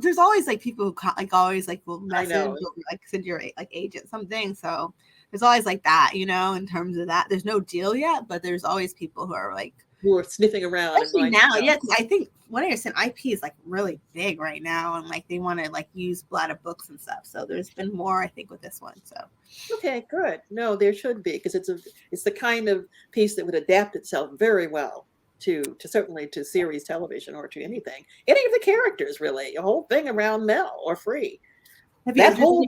there's always like people who always like will message or like send your like agent something. So there's always like that, in terms of that. There's no deal yet, but there's always people who are sniffing around. Especially now, yeah, because I think what I understand, IP is like really big right now, and like they want to like use a lot of books and stuff. So there's been more, I think, with this one. So okay, good. No, there should be, because it's the kind of piece that would adapt itself very well to certainly to series television or to any of the characters, really. A whole thing around Mel or Free. That whole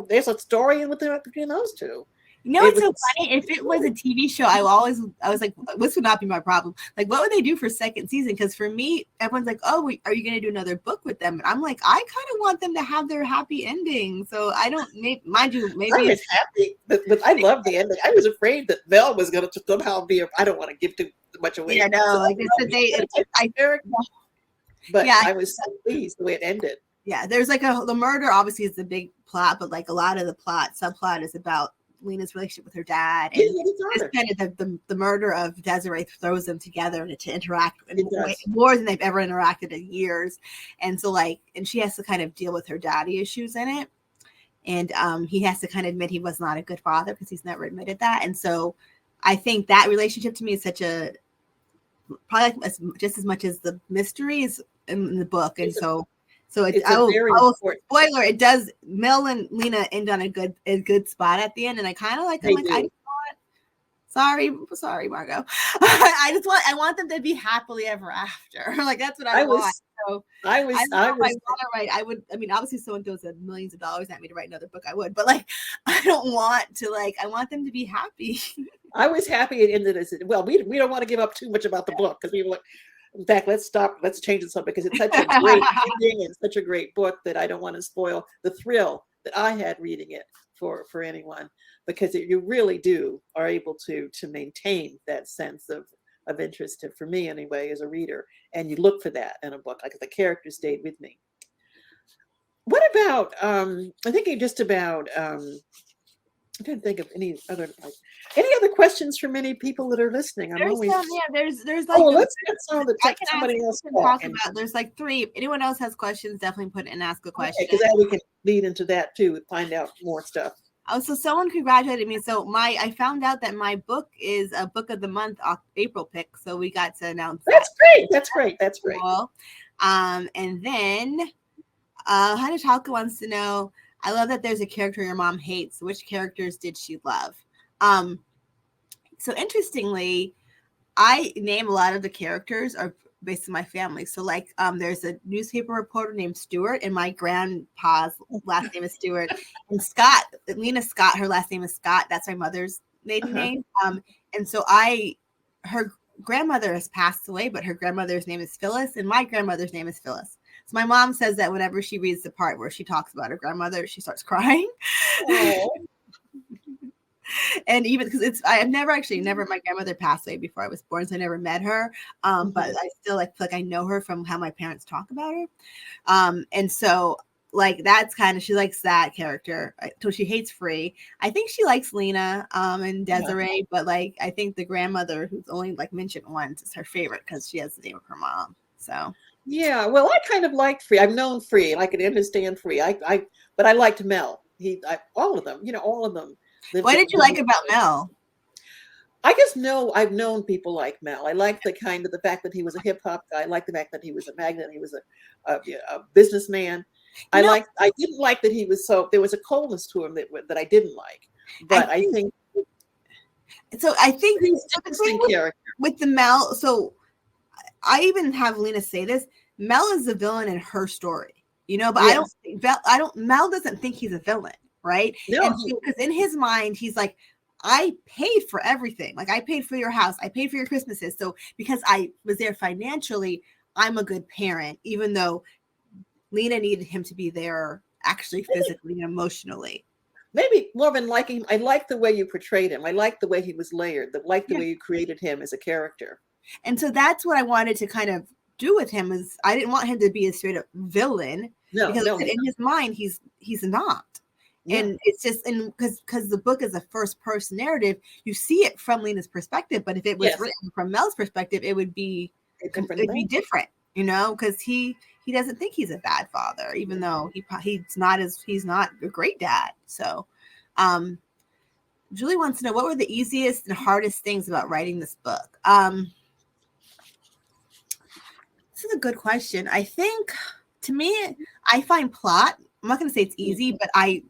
there's a story between those two. It's so funny. If it was a TV show, I was like, this would not be my problem. Like, what would they do for second season? Because for me, everyone's like, oh, are you going to do another book with them? And I'm like, I kind of want them to have their happy ending. So I don't, mind you, maybe I was happy, but I love the ending. I was afraid that Mel was going to somehow be. I don't want to give too much away. Yeah, no, like I but yeah, I was so pleased the way it ended. Yeah, there's like the murder obviously is the big plot, but like a lot of the subplot is about Lena's relationship with her dad, and it's kind of the murder of Desiree throws them together to interact more than they've ever interacted in years. And so and she has to kind of deal with her daddy issues in it, and he has to kind of admit he was not a good father because he's never admitted that. And so I think that relationship to me is such a probably just as much as the mystery is in the book. And so spoiler, it does. Mel and Lena end on a good spot at the end, and I kind of like. I'm like, sorry, Margot. I want them to be happily ever after. Like that's what I want. So I would. I mean, obviously, someone throws millions of dollars at me to write another book, I would. But I don't want to. I want them to be happy. I was happy it ended as well. We don't want to give up too much about the book because we were. In fact, let's change this up because it's such a great ending and such a great book that I don't want to spoil the thrill that I had reading it for anyone, because you really are able to maintain that sense of interest, for me anyway, as a reader, and you look for that in a book, like the character stayed with me. What about, I'm thinking just about, I can't think of any other questions from any people that are listening. There's like. Oh, let's get some of the text. Somebody else talk about. There's like 3. If anyone else has questions, definitely put it and ask a question. Because we can lead into that too, find out more stuff. Oh, so someone congratulated me. So I found out that my book is a book of the month, April pick. So we got to announce. That's great. Cool. And then Hannah Talka wants to know. I love that there's a character your mom hates. Which characters did she love? So interestingly, I name a lot of the characters are based on my family. So there's a newspaper reporter named Stewart, and my grandpa's last name is Stewart. And Lena Scott, her last name is Scott. That's my mother's maiden name. And so her grandmother has passed away, but her grandmother's name is Phyllis, and my grandmother's name is Phyllis. So my mom says that whenever she reads the part where she talks about her grandmother, she starts crying. Oh. And even because I've never my grandmother passed away before I was born, so I never met her. But I still feel like I know her from how my parents talk about her. And so that's kind of, she likes that character. So she hates Free. I think she likes Lena and Desiree, but I think the grandmother, who's only mentioned once, is her favorite because she has the name of her mom. So. Yeah, well, I kind of liked Free. I've known Free, and I can understand Free. But I liked Mel. All of them. All of them. What did you like about Mel? I just know I've known people like Mel. I like the fact that he was a hip hop guy. I like the fact that he was a magnate. He was a businessman. I didn't like that he was there was a coldness to him that I didn't like. But I think he's an interesting character with the Mel. So I even have Lena say this. Mel is the villain in her story, but yes. Mel doesn't think he's a villain, right? No. Because in his mind, he's like, I paid for everything. I paid for your house. I paid for your Christmases. So because I was there financially, I'm a good parent, even though Lena needed him to be there actually physically and emotionally. Maybe more than liking him, I like the way you portrayed him. I like the way he was layered. The way you created him as a character. And so that's what I wanted to kind of do with him is I didn't want him to be a straight up villain because No. in his mind he's not. Yeah. And it's just because the book is a first person narrative, you see it from Lena's perspective. But if it was written from Mel's perspective, it would be different, you know, because he doesn't think he's a bad father, even though he's not a great dad. So, Julie wants to know what were the easiest and hardest things about writing this book. This is a good question. I think to me, I find plot. I'm not going to say it's easy, but I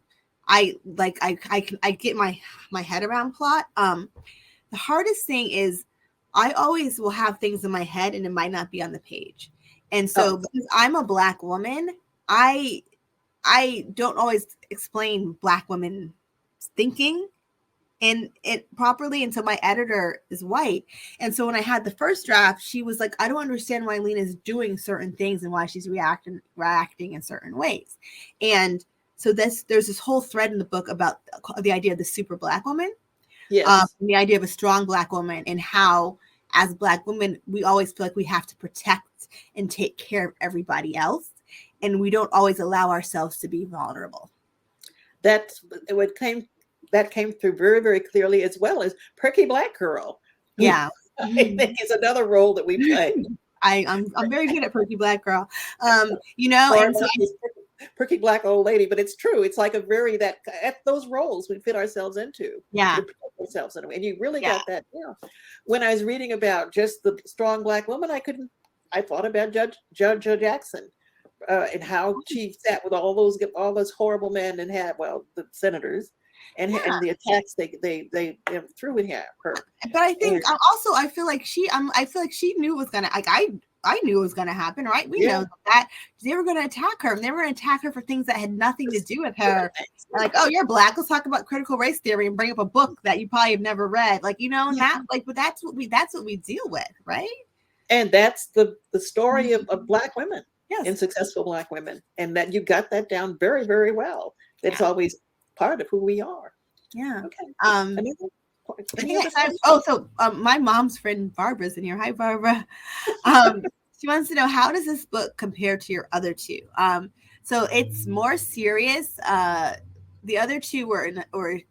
get my head around plot. The hardest thing is I always will have things in my head and it might not be on the page. And so because I'm a Black woman, I don't always explain Black women thinking and it properly until my editor is white. And so when I had the first draft, she was like, I don't understand why Lena's doing certain things and why she's reacting in certain ways. And so there's this whole thread in the book about the idea of the super Black woman. Yes. The idea of a strong Black woman and how as Black women, we always feel like we have to protect and take care of everybody else. And we don't always allow ourselves to be vulnerable. That came through very, very clearly, as well as Perky Black Girl. Yeah. I think is another role that we play. I'm very good at Perky Black Girl. You know, and so Perky Black old lady, but it's true. It's like those roles we fit ourselves into. Yeah. We put ourselves in, and you really got that. Yeah. When I was reading about just the strong Black woman, I thought about Judge Jackson and how she sat with all those horrible men and had the senators. And the attacks they threw at her. But I think I feel like she knew it was gonna I knew it was gonna happen, right? We know that they were gonna attack her, and they were gonna attack her for things that had nothing to do with her. Like, oh, you're Black. Let's talk about critical race theory and bring up a book that you probably have never read. Like, you know, but that's what we deal with, right? And that's the story of Black women and successful Black women, and that you got that down very, very well. It's always part of who we are. Yeah. Okay. My mom's friend Barbara's in here. Hi, Barbara. She wants to know, how does this book compare to your other two? So it's more serious. The other two were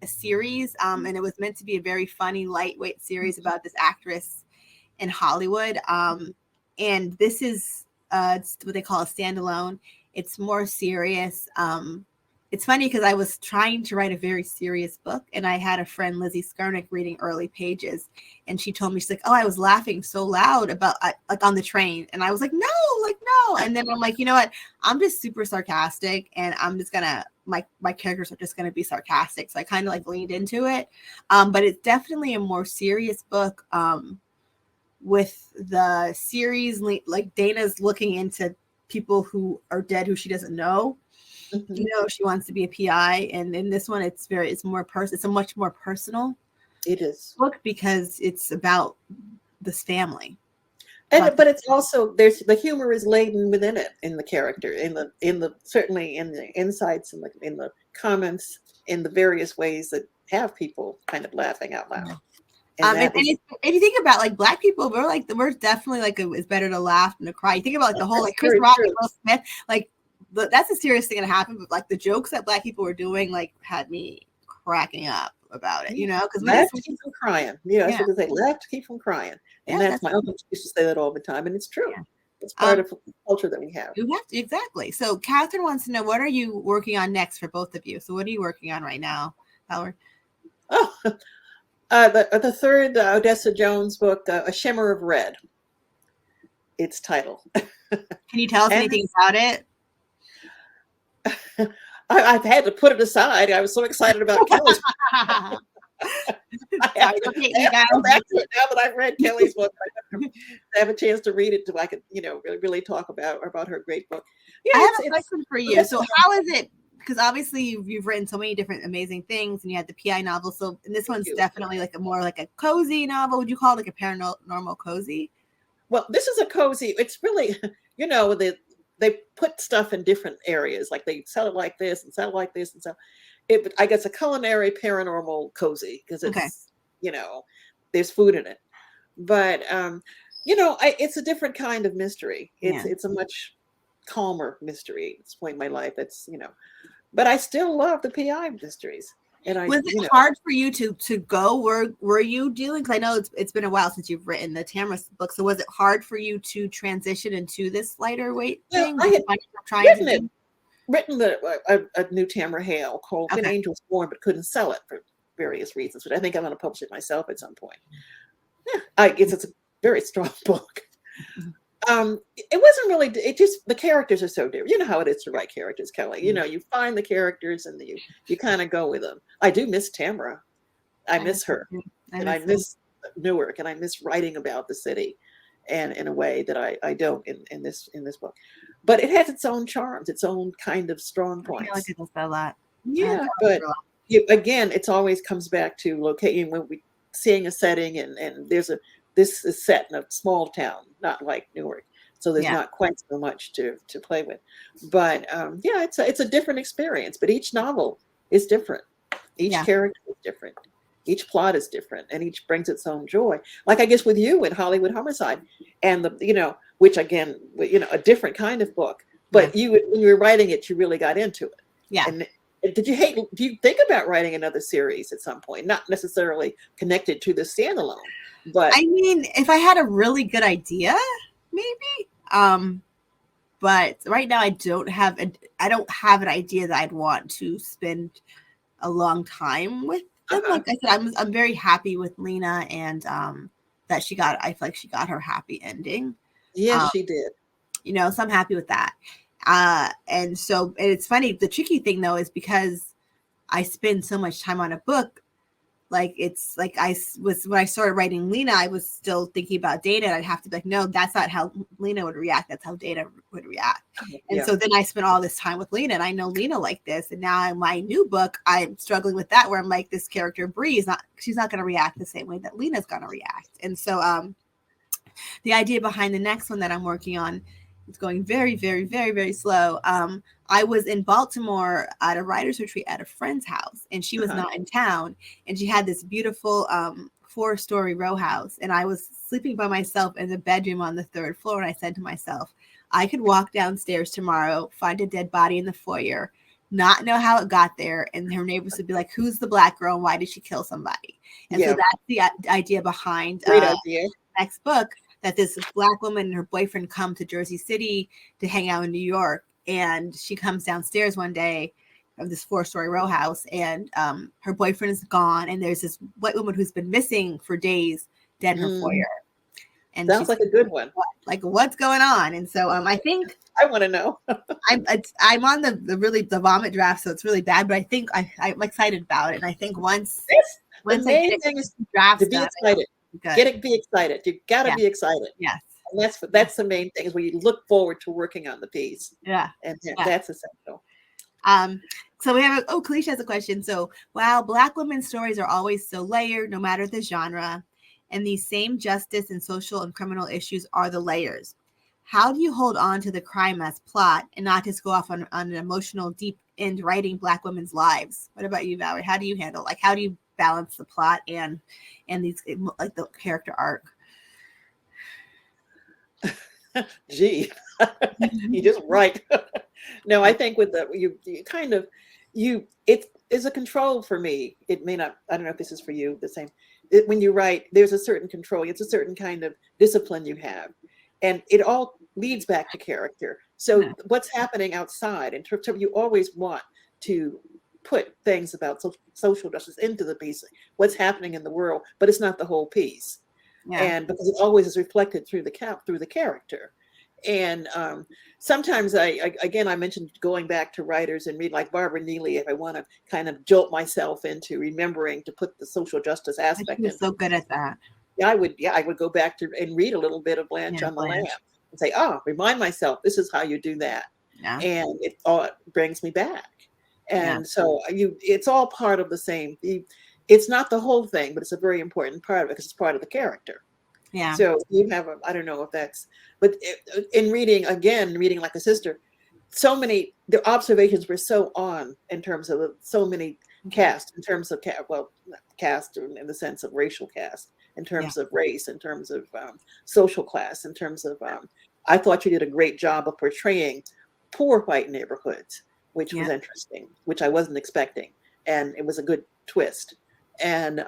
a series, and it was meant to be a very funny, lightweight series about this actress in Hollywood. And this is it's what they call a standalone. It's more serious. It's funny because I was trying to write a very serious book, and I had a friend, Lizzie Skernick, reading early pages, and she told me, she's like, oh, I was laughing so loud about like on the train, and I was like, no. And then I'm like, you know what? I'm just super sarcastic, and I'm just gonna my characters are just gonna be sarcastic. So I kind of like leaned into it, but it's definitely a more serious book. With the series, like Dana's looking into people who are dead who she doesn't know. Mm-hmm. You know, she wants to be a PI, and in this one, it's a much more personal. It is book because it's about this family. But it's also the humor is laden within it, in the character, in the certainly in the insights, in the comments, in the various ways that have people kind of laughing out loud. And if you think about like Black people, we're definitely like it's better to laugh than to cry. You think about like the whole like Chris Rock and Will Smith, like that's a serious thing that happened. But like the jokes that Black people were doing, like had me cracking up about it. You know, because laugh to keep from crying. Yeah, I was going to say laugh to keep from crying, and that's my uncle used to say that all the time, and it's true. Yeah. It's part of the culture that we have. You have to, exactly. So Catherine wants to know, what are you working on next for both of you? So what are you working on right now, Valerie? Oh. The third Odessa Jones book, A Shimmer of Red, its title. Can you tell us anything about it? I've had to put it aside. I was so excited about Kellye's book. I now that I've read Kellye's book, I have a chance to read it so I could, really talk about her great book. Yeah, I have a question for you. So how is it? Because obviously you've written so many different amazing things, and you had the PI novel. So and this one's definitely like a cozy novel. Would you call it like a paranormal cozy? Well, this is a cozy. It's really, they put stuff in different areas. Like they sell it like this and sell it like this and so. I guess a culinary paranormal cozy because it's there's food in it. But it's a different kind of mystery. Yeah. It's a much calmer mystery at this point in my life. But I still love the PI mysteries. And Was it hard for you to go? Were you dealing? Because I know it's been a while since you've written the Tamara book. So was it hard for you to transition into this lighter weight thing? I had trying written a new Tamara Hale called When Angels Born, but couldn't sell it for various reasons. But I think I'm going to publish it myself at some point. Yeah, I guess it's a very strong book. It wasn't really. It just the characters are so different. You know how it is to write characters, Kellye. You find the characters and you kind of go with them. I do miss Tamara. I miss her, and I miss Newark, and I miss writing about the city, and in a way that I don't in this book. But it has its own charms, its own kind of strong points. I feel like it does a lot. Yeah, but again, it always comes back to locating when we seeing a setting, and this is set in a small town, not like Newark, so there's not quite so much to play with. But it's a different experience. But each novel is different. Each character is different. Each plot is different, and each brings its own joy. Like I guess with you in Hollywood Homicide, and which again, a different kind of book. But when you were writing it, you really got into it. Yeah. And do you think about writing another series at some point? Not necessarily connected to the standalone, but I mean, if I had a really good idea, maybe. But right now I don't have an idea that I'd want to spend a long time with them. Like I said, I'm very happy with Lena, and that I feel like she got her happy ending. Yes, she did. So I'm happy with that. And it's funny. The tricky thing though is because I spend so much time on a book. Like it's like when I started writing Lena, I was still thinking about Dana, and I'd have to be like, no, that's not how Lena would react. That's how Dana would react. And so then I spent all this time with Lena, and I know Lena like this. And now in my new book, I'm struggling with that, where I'm like, this character Bree she's not going to react the same way that Lena's going to react. And so the idea behind the next one that I'm working on, it's going very, very, very, very slow. I was in Baltimore at a writer's retreat at a friend's house, and she was not in town, and she had this beautiful 4-story row house, and I was sleeping by myself in the bedroom on the 3rd floor, and I said to myself, I could walk downstairs tomorrow, find a dead body in the foyer, not know how it got there, and her neighbors would be like, who's the black girl, and why did she kill somebody? And so that's the idea behind the next book, that this black woman and her boyfriend come to Jersey City to hang out in New York. And she comes downstairs one day of this 4-story row house, and her boyfriend is gone. And there's this white woman who's been missing for days, dead in her foyer. And sounds like a good one. What's going on? And so I think I want to know. I'm on the vomit draft, so it's really bad. But I think I'm excited about it. And I think once the main thing is to be excited. Be excited. You got to be excited. Yes. And that's the main thing, is when you look forward to working on the piece. Yeah. And that's essential. So we have Kellye has a question. So while Black women's stories are always so layered, no matter the genre, and these same justice and social and criminal issues are the layers, how do you hold on to the crime as plot and not just go off on an emotional deep end writing Black women's lives? What about you, Valerie? How do you handle, how do you balance the plot and these, like, the character arc? Gee, you just write. No, I think with it is a control for me. It may not, I don't know if this is for you the same. When you write, there's a certain control. It's a certain kind of discipline you have. And it all leads back to character. So what's happening outside, in terms of, you always want to put things about social justice into the piece, what's happening in the world, but it's not the whole piece. And because it always is reflected through the character. And sometimes I mentioned going back to writers and read, like Barbara Neely, if I want to kind of jolt myself into remembering to put the social justice aspect in. So good at that. I would go back to and read a little bit of Blanche on the Lamb and say, remind myself, this is how you do that. And it brings me back. And so it's all part of the same. It's not the whole thing, but it's a very important part of it because it's part of the character. Yeah. So you have I don't know if that's, but in reading Like a Sister, so many, the observations were so on in terms of so many cast, in terms of cast in the sense of racial cast, in terms of race, in terms of social class, in terms of, I thought you did a great job of portraying poor white neighborhoods, which was interesting, which I wasn't expecting. And it was a good twist. And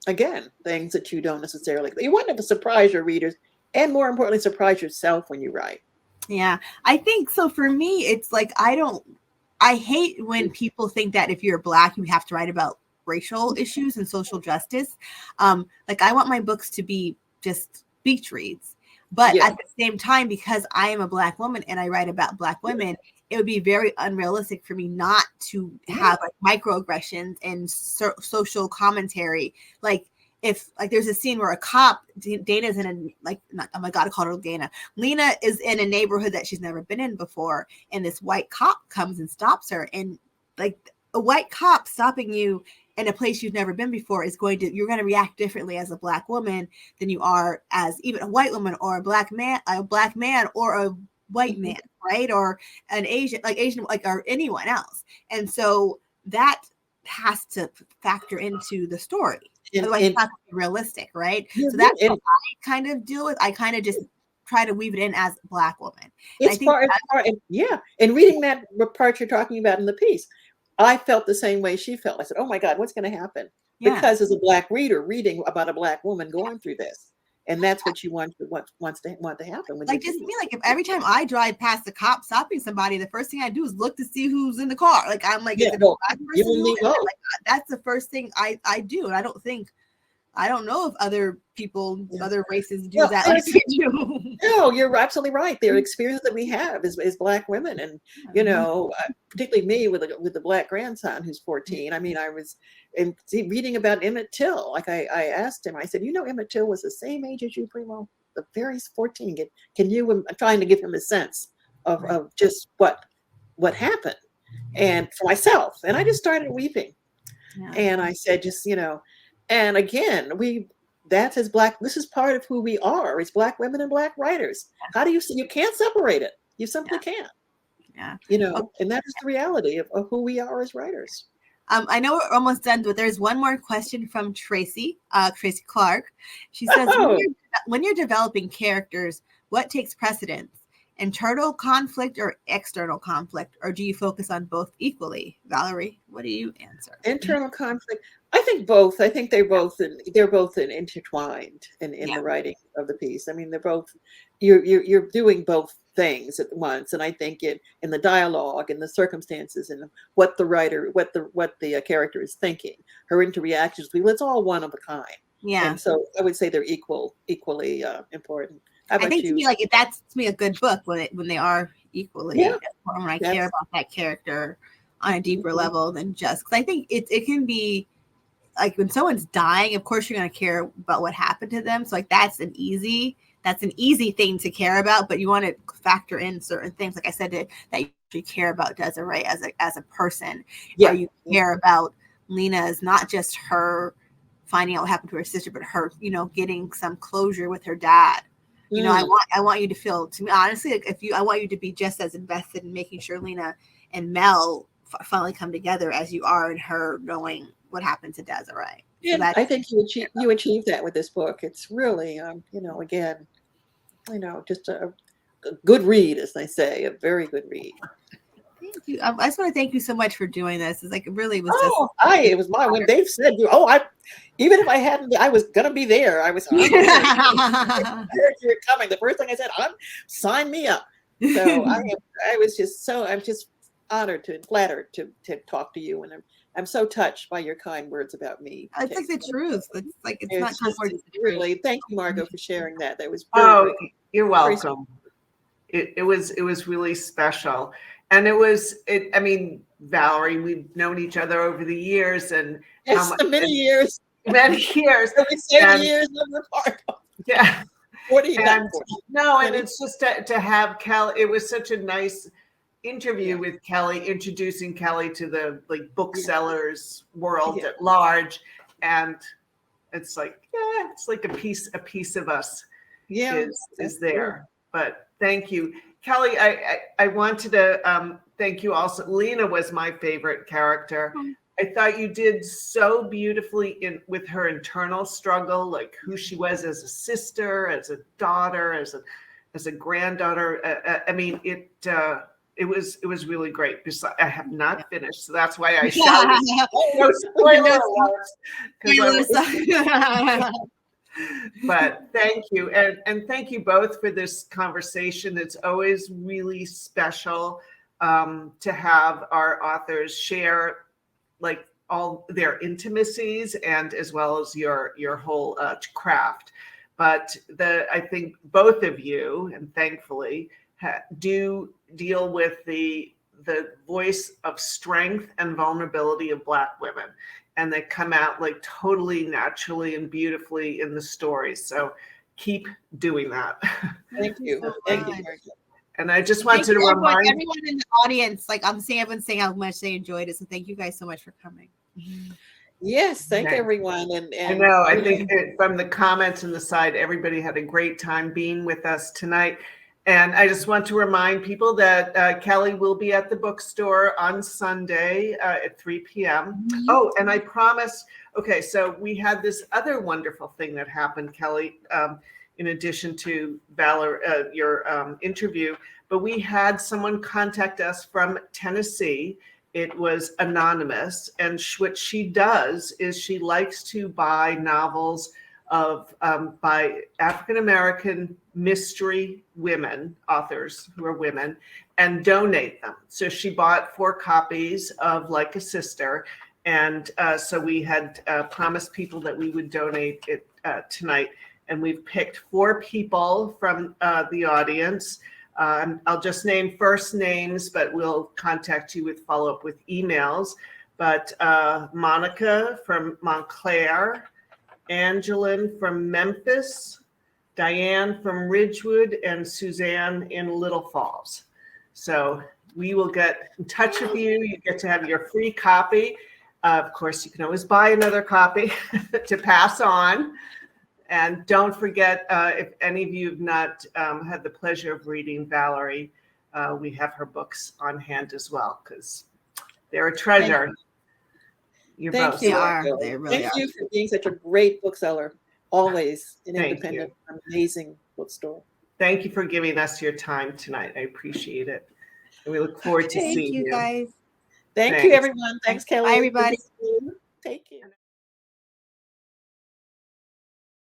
again, things that you don't necessarily, you want to surprise your readers and more importantly, surprise yourself when you write. Yeah, I think so. For me, it's like, I hate when people think that if you're Black, you have to write about racial issues and social justice. Like, I want my books to be just beach reads. But at the same time, because I am a Black woman and I write about Black women, it would be very unrealistic for me not to have like microaggressions and social commentary. Like, if like there's a scene where a cop, Dana's in a oh my God, I called her Dana. Lena is in a neighborhood that she's never been in before, and this white cop comes and stops her. And like, a white cop stopping you in a place you've never been before you're going to react differently as a Black woman than you are as even a white woman or a black man or a white man, right? Or an Asian, like, or anyone else. And so that has to factor into the story. Otherwise, it's not realistic, right? So that's what I kind of deal with. I kind of just try to weave it in as a Black woman. And reading that part you're talking about in the piece, I felt the same way she felt. I said, oh my God, what's going to happen? Because as a Black reader reading about a Black woman going through this. And that's what you want to happen. Like, just me, like, if every time I drive past a cop stopping somebody, the first thing I do is look to see who's in the car. Like, I'm like, is it a Black person? Like, that's the first thing I do. And I don't know if other people, other races do that like we do. No, you're absolutely right. The experience that we have is Black women. And, you know, particularly me with the Black grandson who's 14. I mean, I was reading about Emmett Till. Like, I asked him, I said, you know, Emmett Till was the same age as you, Primo, the very 14. Can you, I'm trying to give him a sense of just what happened and for myself. And I just started weeping. Yeah. And I said, just, you know, and again, that's as Black, this is part of who we are. It's Black women and Black writers. How do you can't separate it. You simply can't. Yeah. You know, and that is the reality of who we are as writers. I know we're almost done, but there's one more question from Tracy Clark. She says, when you're developing characters, what takes precedence? Internal conflict or external conflict? Or do you focus on both equally? Valerie, what do you answer? Internal conflict. I think both. I think they're both intertwined in the writing of the piece. I mean, they're both. You're doing both things at once, and I think in the dialogue and the circumstances and what the character is thinking, her interreactions. It's all one of a kind. Yeah. And so I would say they're equally important. I think to me, like, that's to me a good book when they are equally important. When I care about that character on a deeper level than just because I think it can be. Like, when someone's dying, of course you're going to care about what happened to them. So like that's an easy thing to care about, but you want to factor in certain things. Like I said, that you care about Desiree as a person. Or you care about Lena's, not just her finding out what happened to her sister, but her, you know, getting some closure with her dad. You know, I want you to feel, to me, honestly, like I want you to be just as invested in making sure Lena and Mel finally come together as you are in her knowing what happened to Desiree. Yeah, so I think you achieve that with this book. It's really, you know, again, you know, just a good read, as they say, a very good read. Thank you. I just want to thank you so much for doing this. It's like, it really was it was mine when Dave said, even if I hadn't, I was going to be there. I was you're coming. The first thing I said, sign me up. So I'm just honored and flattered to talk to you, and I'm so touched by your kind words about me. It's like the truth. It's like it's not just really. Thank you, Margot, for sharing that. That was you're welcome. It was really special, and I mean, Valerie, we've known each other over the years, and many years. Many years. 7 years apart. Yeah. 40. And it's just to have Kellye. It was such a nice interview with Kellye, introducing Kellye to the booksellers world at large, and it's like it's like a piece of us is there. But thank you, Kellye. I wanted to thank you also. Lena was my favorite character. I thought you did so beautifully with her internal struggle, like who she was as a sister, as a daughter, as a granddaughter. I mean, it was really great. I have not finished, so that's why I shouted. No spoiler alerts. But thank you, and thank you both for this conversation. It's always really special to have our authors share like all their intimacies and as well as your whole craft. But I think both of you, and thankfully, do deal with the voice of strength and vulnerability of Black women, and they come out like totally naturally and beautifully in the stories. So keep doing that. Thank you. Thank you. And I just wanted to remind everyone in the audience, like I'm seeing everyone saying how much they enjoyed it. So thank you guys so much for coming. Yes, thank everyone. And I know, I think from the comments and the side, everybody had a great time being with us tonight. And I just want to remind people that Kellye will be at the bookstore on Sunday at 3 p.m. Oh, and I promise, okay, so we had this other wonderful thing that happened, Kellye, in addition to Valerie, your interview, but we had someone contact us from Tennessee. It was anonymous, and what she does is she likes to buy novels of by African-American mystery women, authors who are women, and donate them. So she bought 4 copies of Like a Sister, and so we had promised people that we would donate it tonight, and we've picked 4 people from the audience. I'll just name first names, but we'll contact you with follow-up with emails. But Monica from Montclair, Angeline from Memphis, Diane from Ridgewood, and Suzanne in Little Falls. So we will get in touch with you. You get to have your free copy. Of course, you can always buy another copy to pass on. And don't forget, if any of you have not had the pleasure of reading Valerie, we have her books on hand as well, because they're a treasure. Thank you. They really Thank you for being such a great bookseller, always an independent, amazing bookstore. Thank you for giving us your time tonight. I appreciate it. And we look forward to seeing you. Thank you, guys. Thank you, everyone. Thanks, Kellye. Bye, everybody.